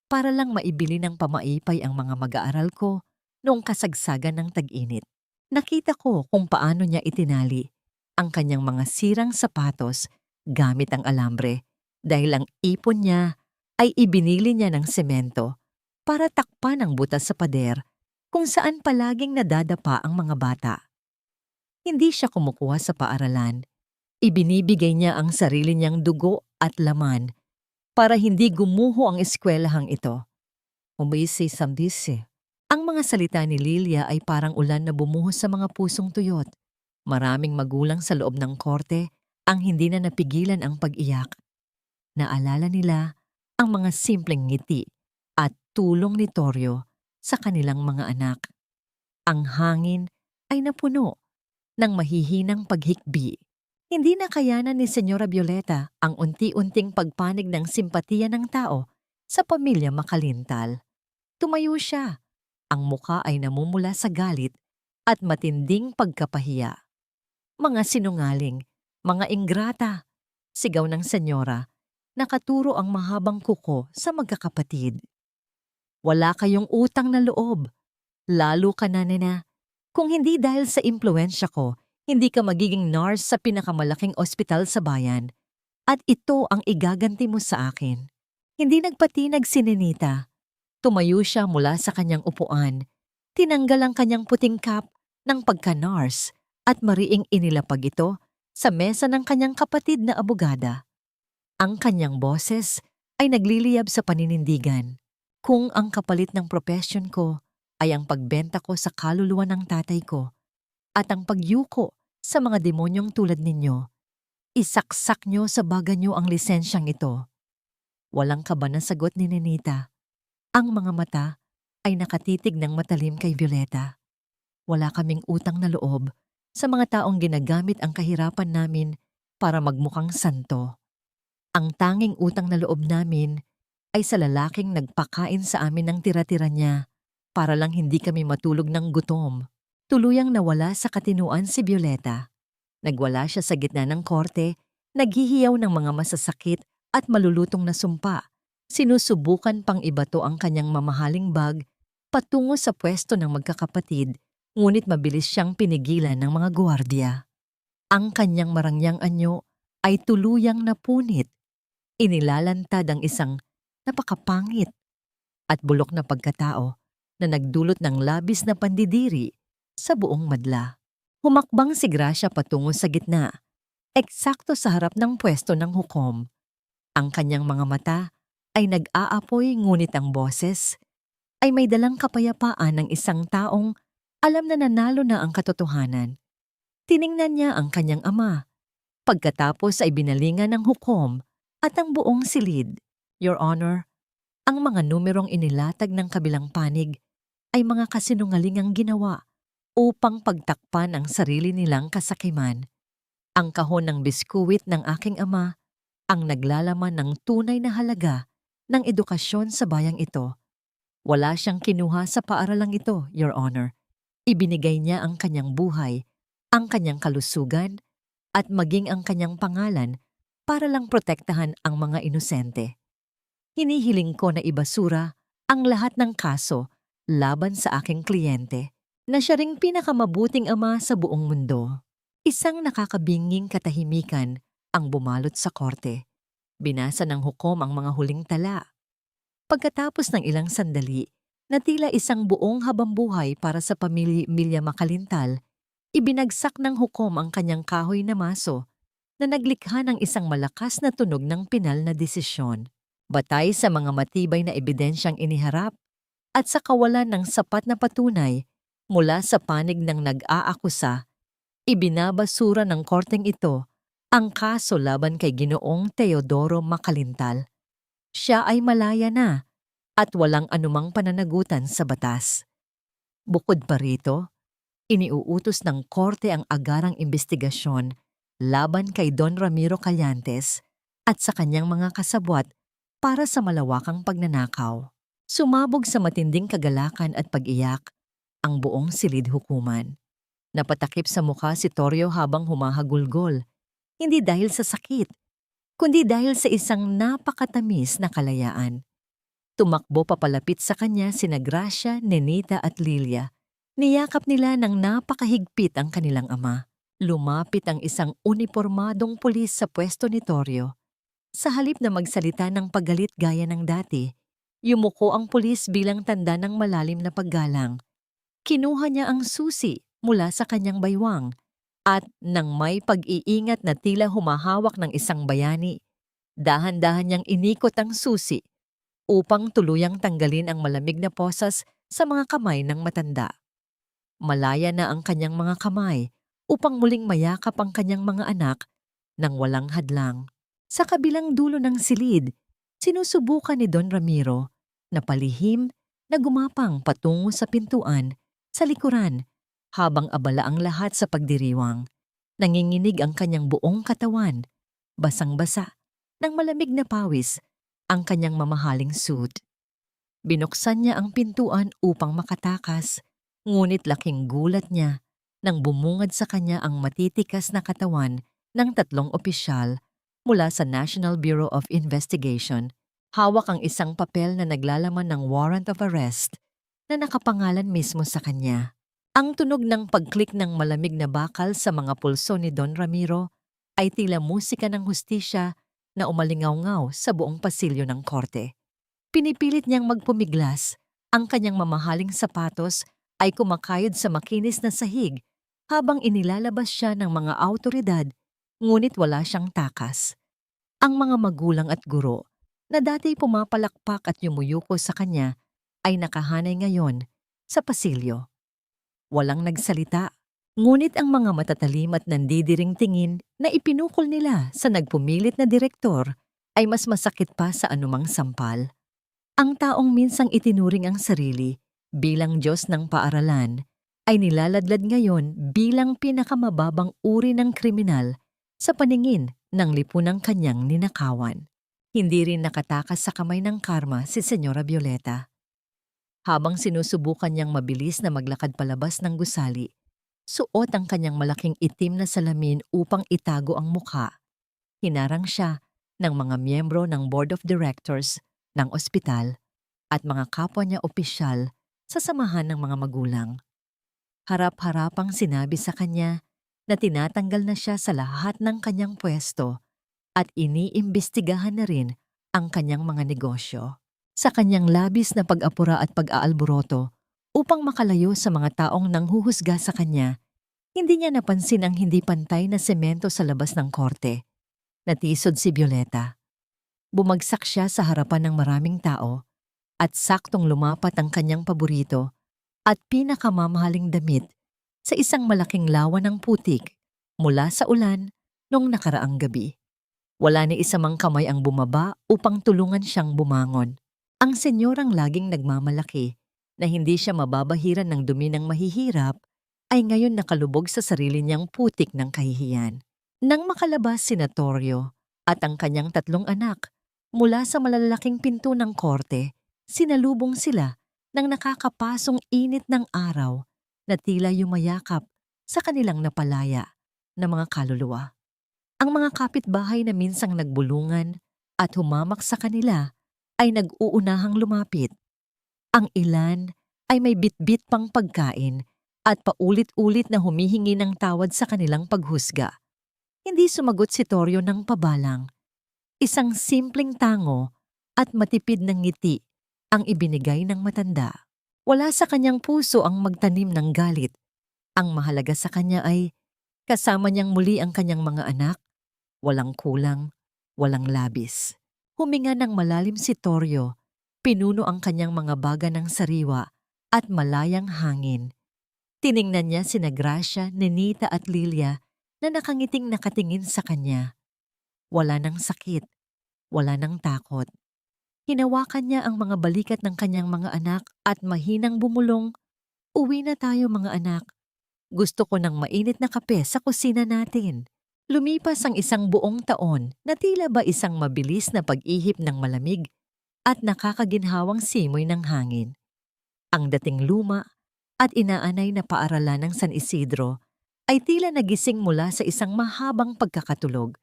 para lang maibili ng pamaipay ang mga mag-aaral ko noong kasagsagan ng tag-init. Nakita ko kung paano niya itinali ang kanyang mga sirang sapatos gamit ang alambre dahil ang ipon niya ay ibinili niya ng semento para takpan ang butas sa pader kung saan palaging nadadapa ang mga bata. Hindi siya kumukuha sa paaralan. Ibinibigay niya ang sarili niyang dugo at laman para hindi gumuho ang eskwelahang ito. Umaisi sambisi. Ang mga salita ni Lilia ay parang ulan na bumuhos sa mga pusong tuyot. Maraming magulang sa loob ng korte ang hindi na napigilan ang pag-iyak. Naalala nila ang mga simpleng ngiti at tulong ni Torrio sa kanilang mga anak. Ang hangin ay napuno ng mahihinang paghikbi. Hindi na kayanan ni Senyora Violeta ang unti-unting pagpanig ng simpatiya ng tao sa pamilya Makalintal. Tumayo siya. Ang muka ay namumula sa galit at matinding pagkapahiya. Mga sinungaling, mga ingrata, sigaw ng senyora, nakaturo ang mahabang kuko sa magkakapatid. Wala kayong utang na loob, lalo ka na nena. Kung hindi dahil sa impluensya ko, hindi ka magiging nurse sa pinakamalaking ospital sa bayan. At ito ang igaganti mo sa akin. Hindi nagpatinag si Nenita. Tumayo siya mula sa kanyang upuan. Tinanggal ang kanyang puting cap ng pagka-nurse at mariing inilapag ito sa mesa ng kanyang kapatid na abogada. Ang kanyang boses ay nagliliyab sa paninindigan. Kung ang kapalit ng profesyon ko ay ang pagbenta ko sa kaluluwa ng tatay ko at ang pagyuko sa mga demonyong tulad ninyo, isaksak nyo sa baga nyo ang lisensyang ito. Walang kaba na sagot ni Nenita. Ang mga mata ay nakatitig ng matalim kay Violeta. Wala kaming utang na loob sa mga taong ginagamit ang kahirapan namin para magmukhang santo. Ang tanging utang na loob namin ay sa lalaking nagpakain sa amin ng tira-tira niya para lang hindi kami matulog ng gutom. Tuluyang nawala sa katinuan si Violeta. Nagwala siya sa gitna ng korte, naghihiyaw ng mga masasakit at malulutong na sumpa. Sinusubukan pang ibato ang kanyang mamahaling bag patungo sa pwesto ng magkakapatid, ngunit mabilis siyang pinigilan ng mga gwardiya. Ang kanyang marangyang anyo ay tuluyang napunit. Inilalantad ang isang napakapangit at bulok na pagkatao na nagdulot ng labis na pandidiri sa buong madla. Humakbang si Gracia patungo sa gitna, eksakto sa harap ng pwesto ng hukom. Ang kanyang mga mata ay nag-aapoy ngunit ang boses ay may dalang kapayapaan ng isang taong alam na nanalo na ang katotohanan. Tiningnan niya ang kanyang ama. Pagkatapos ay binalingan ng hukom at ang buong silid. Your Honor, ang mga numerong inilatag ng kabilang panig ay mga kasinungalingang ginawa upang pagtakpan ang sarili nilang kasakiman. Ang kahon ng biskuit ng aking ama ang naglalaman ng tunay na halaga ng edukasyon sa bayang ito. Wala siyang kinuha sa paaralang ito, Your Honor. Ibinigay niya ang kanyang buhay, ang kanyang kalusugan, at maging ang kanyang pangalan para lang protektahan ang mga inosente. Hinihiling ko na ibasura ang lahat ng kaso laban sa aking kliyente na siya ring pinakamabuting ama sa buong mundo. Isang nakakabinging katahimikan ang bumalot sa korte. Binasa ng hukom ang mga huling tala. Pagkatapos ng ilang sandali, na tila isang buong habambuhay para sa pamilya Makalintal, ibinagsak ng hukom ang kanyang kahoy na maso na naglikha ng isang malakas na tunog ng pinal na desisyon. Batay sa mga matibay na ebidensyang iniharap at sa kawalan ng sapat na patunay mula sa panig ng nag-aakusa, ibinabasura ng korteng ito ang kaso laban kay Ginoong Teodoro Makalintal. Siya ay malaya na at walang anumang pananagutan sa batas. Bukod pa rito, iniuutos ng korte ang agarang investigasyon laban kay Don Ramiro Callantes at sa kanyang mga kasabwat para sa malawakang pagnanakaw. Sumabog sa matinding kagalakan at pag-iyak ang buong silid hukuman. Napatakip sa mukha si Torrio habang humahagulgol, hindi dahil sa sakit, kundi dahil sa isang napakatamis na kalayaan. Tumakbo papalapit sa kanya sina Gracia, Nenita at Lilia. Niyakap nila ng napakahigpit ang kanilang ama. Lumapit ang isang unipormadong pulis sa pwesto ni Torrio. Sa halip na magsalita ng paggalit gaya ng dati, yumuko ang pulis bilang tanda ng malalim na paggalang. Kinuha niya ang susi mula sa kanyang baywang at nang may pag-iingat na tila humahawak ng isang bayani, dahan-dahan niyang inikot ang susi upang tuluyang tanggalin ang malamig na posas sa mga kamay ng matanda. Malaya na ang kanyang mga kamay upang muling mayakap ang kanyang mga anak nang walang hadlang. Sa kabilang dulo ng silid, sinusubukan ni Don Ramiro na palihim na gumapang patungo sa pintuan sa likuran habang abala ang lahat sa pagdiriwang. Nanginginig ang kanyang buong katawan, basang-basa, ng malamig na pawis ang kanyang mamahaling suit. Binuksan niya ang pintuan upang makatakas, ngunit laking gulat niya nang bumungad sa kanya ang matitikas na katawan ng 3 opisyal mula sa National Bureau of Investigation. Hawak ang isang papel na naglalaman ng warrant of arrest na nakapangalan mismo sa kanya. Ang tunog ng pag-click ng malamig na bakal sa mga pulso ni Don Ramiro ay tila musika ng hustisya na umalingaw-ngaw sa buong pasilyo ng korte. Pinipilit niyang magpumiglas ang kanyang mamahaling sapatos ay kumakayod sa makinis na sahig habang inilalabas siya ng mga awtoridad, ngunit wala siyang takas. Ang mga magulang at guro na dati pumapalakpak at yumuyuko sa kanya ay nakahanay ngayon sa pasilyo. Walang nagsalita, ngunit ang mga matatalim at nandidiring tingin na ipinukol nila sa nagpumilit na direktor ay mas masakit pa sa anumang sampal. Ang taong minsang itinuring ang sarili bilang Diyos ng paaralan ay nilaladlad ngayon bilang pinakamababang uri ng kriminal sa paningin ng lipunang kanyang ninakawan. Hindi rin nakatakas sa kamay ng karma si Senyora Violeta. Habang sinusubukan niyang mabilis na maglakad palabas ng gusali, suot ang kanyang malaking itim na salamin upang itago ang mukha. Hinarang siya ng mga miyembro ng Board of Directors ng ospital at mga kapwa niya opisyal sa samahan ng mga magulang. Harap-harapang sinabi sa kanya na tinatanggal na siya sa lahat ng kanyang pwesto at iniimbestigahan na rin ang kanyang mga negosyo. Sa kanyang labis na pag-apura at pag-aalboroto upang makalayo sa mga taong nanghuhusga sa kanya, hindi niya napansin ang hindi pantay na semento sa labas ng korte. Natisod si Violeta. Bumagsak siya sa harapan ng maraming tao at saktong lumapat ang kanyang paborito at pinakamamahaling damit sa isang malaking lawa ng putik mula sa ulan noong nakaraang gabi. Wala ni isa mang kamay ang bumaba upang tulungan siyang bumangon. Ang senyorang laging nagmamalaki na hindi siya mababahiran ng dumi ng mahihirap ay ngayon nakalubog sa sarili niyang putik ng kahihiyan. Nang makalabas si Notorio at ang kanyang 3 anak mula sa malalaking pinto ng korte, sinalubong sila ng nakakapasong init ng araw na tila yumayakap sa kanilang napalaya na mga kaluluwa. Ang mga kapitbahay na minsang nagbulungan at humamak sa kanila ay nag-uunahang lumapit. Ang ilan ay may bitbit pang pagkain at paulit-ulit na humihingi ng tawad sa kanilang paghusga. Hindi sumagot si Torio ng pabalang. Isang simpleng tango at matipid na ngiti ang ibinigay ng matanda. Wala sa kanyang puso ang magtanim ng galit. Ang mahalaga sa kanya ay kasama niyang muli ang kanyang mga anak, walang kulang, walang labis. Huminga ng malalim si Torio, pinuno ang kanyang mga baga ng sariwa at malayang hangin. Tiningnan niya sina Gracia, Nenita at Lilia na nakangiting nakatingin sa kanya. Wala ng sakit, wala ng takot. Hinawakan niya ang mga balikat ng kanyang mga anak at mahinang bumulong, "Uwi na tayo mga anak. Gusto ko ng mainit na kape sa kusina natin." Lumipas ang isang buong taon na tila ba isang mabilis na pag-ihip ng malamig at nakakaginhawang simoy ng hangin. Ang dating luma at inaanay na paaralan ng San Isidro ay tila nagising mula sa isang mahabang pagkakatulog.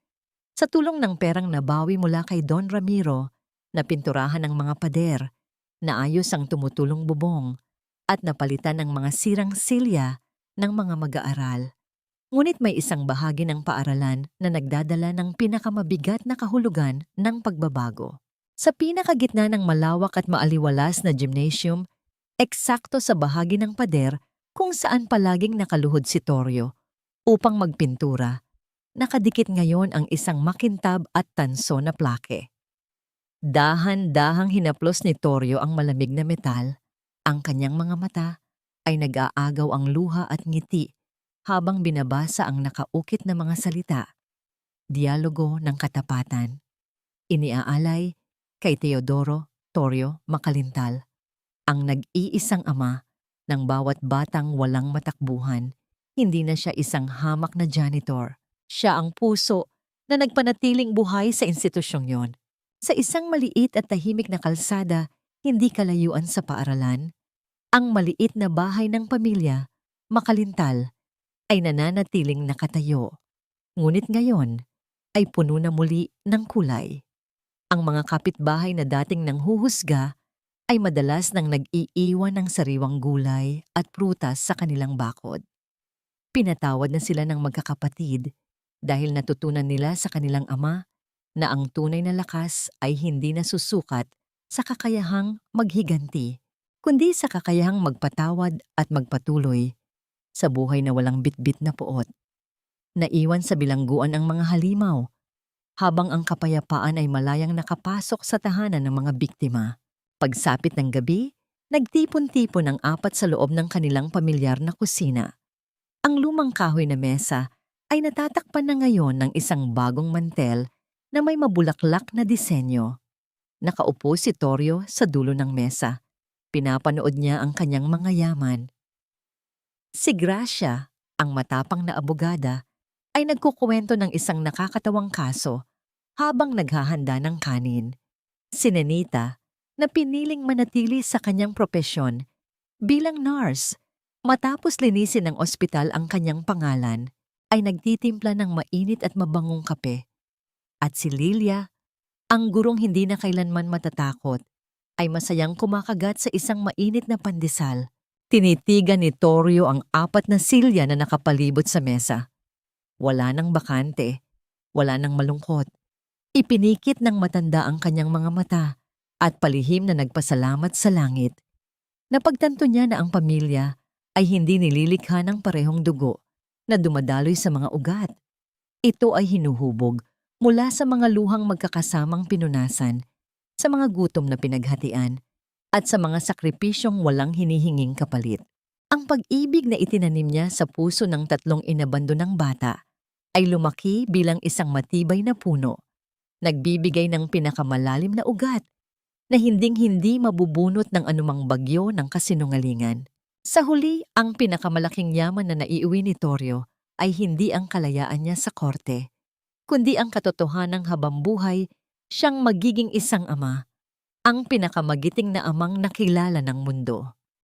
Sa tulong ng perang nabawi mula kay Don Ramiro na pinturahan ng mga pader, naayos ang tumutulong bubong at napalitan ng mga sirang silya ng mga mag-aaral. Ngunit may isang bahagi ng paaralan na nagdadala ng pinakamabigat na kahulugan ng pagbabago. Sa pinakagitna ng malawak at maaliwalas na gymnasium, eksakto sa bahagi ng pader kung saan palaging nakaluhod si Torio upang magpintura, nakadikit ngayon ang isang makintab at tanso na plake. Dahan-dahang hinaplos ni Torio ang malamig na metal. Ang kanyang mga mata ay nag-aagaw ang luha at ngiti habang binabasa ang nakaukit na mga salita. Dialogo ng katapatan. Iniaalay kay Teodoro Torio Macalintal, ang nag-iisang ama ng bawat batang walang matakbuhan. Hindi na siya isang hamak na janitor. Siya ang puso na nagpanatiling buhay sa institusyong yon. Sa isang maliit at tahimik na kalsada, hindi kalayuan sa paaralan, ang maliit na bahay ng pamilya, Macalintal, ay nananatiling nakatayo. Ngunit ngayon ay puno na muli ng kulay. Ang mga kapitbahay na dating nanghuhusga ay madalas nang nag-iiwan ng sariwang gulay at prutas sa kanilang bakod. Pinatawad na sila ng magkakapatid dahil natutunan nila sa kanilang ama na ang tunay na lakas ay hindi nasusukat sa kakayahang maghiganti, kundi sa kakayahang magpatawad at magpatuloy sa buhay na walang bitbit na puot. Naiwan sa bilangguan ang mga halimaw, habang ang kapayapaan ay malayang nakapasok sa tahanan ng mga biktima. Pagsapit ng gabi, nagtipon-tipon ang apat sa loob ng kanilang pamilyar na kusina. Ang lumang kahoy na mesa ay natatakpan na ngayon ng isang bagong mantel na may mabulaklak na disenyo. Nakaupo si Torio sa dulo ng mesa. Pinapanood niya ang kanyang mga yaman. Si Gracia, ang matapang na abogada, ay nagkukuwento ng isang nakakatawang kaso habang naghahanda ng kanin. Si Nenita, na piniling manatili sa kanyang propesyon bilang nurse, matapos linisin ng ospital ang kanyang pangalan, ay nagtitimpla ng mainit at mabangong kape. At si Lilia, ang gurong hindi na kailanman matatakot, ay masayang kumakagat sa isang mainit na pandesal. Tinitigan ni Torio ang apat na silya na nakapalibot sa mesa. Wala nang bakante, wala nang malungkot. Ipinikit ng matanda ang kanyang mga mata at palihim na nagpasalamat sa langit. Napagtanto niya na ang pamilya ay hindi nililikha ng parehong dugo na dumadaloy sa mga ugat. Ito ay hinuhubog mula sa mga luhang magkakasamang pinunasan, sa mga gutom na pinaghatian, at sa mga sakripisyong walang hinihinging kapalit. Ang pag-ibig na itinanim niya sa puso ng tatlong inabandonang bata ay lumaki bilang isang matibay na puno, nagbibigay ng pinakamalalim na ugat na hinding-hindi mabubunot ng anumang bagyo ng kasinungalingan. Sa huli, ang pinakamalaking yaman na naiuwi ni Torio ay hindi ang kalayaan niya sa korte, kundi ang katotohanang habambuhay siyang magiging isang ama, ang pinakamagiting na amang nakilala ng mundo.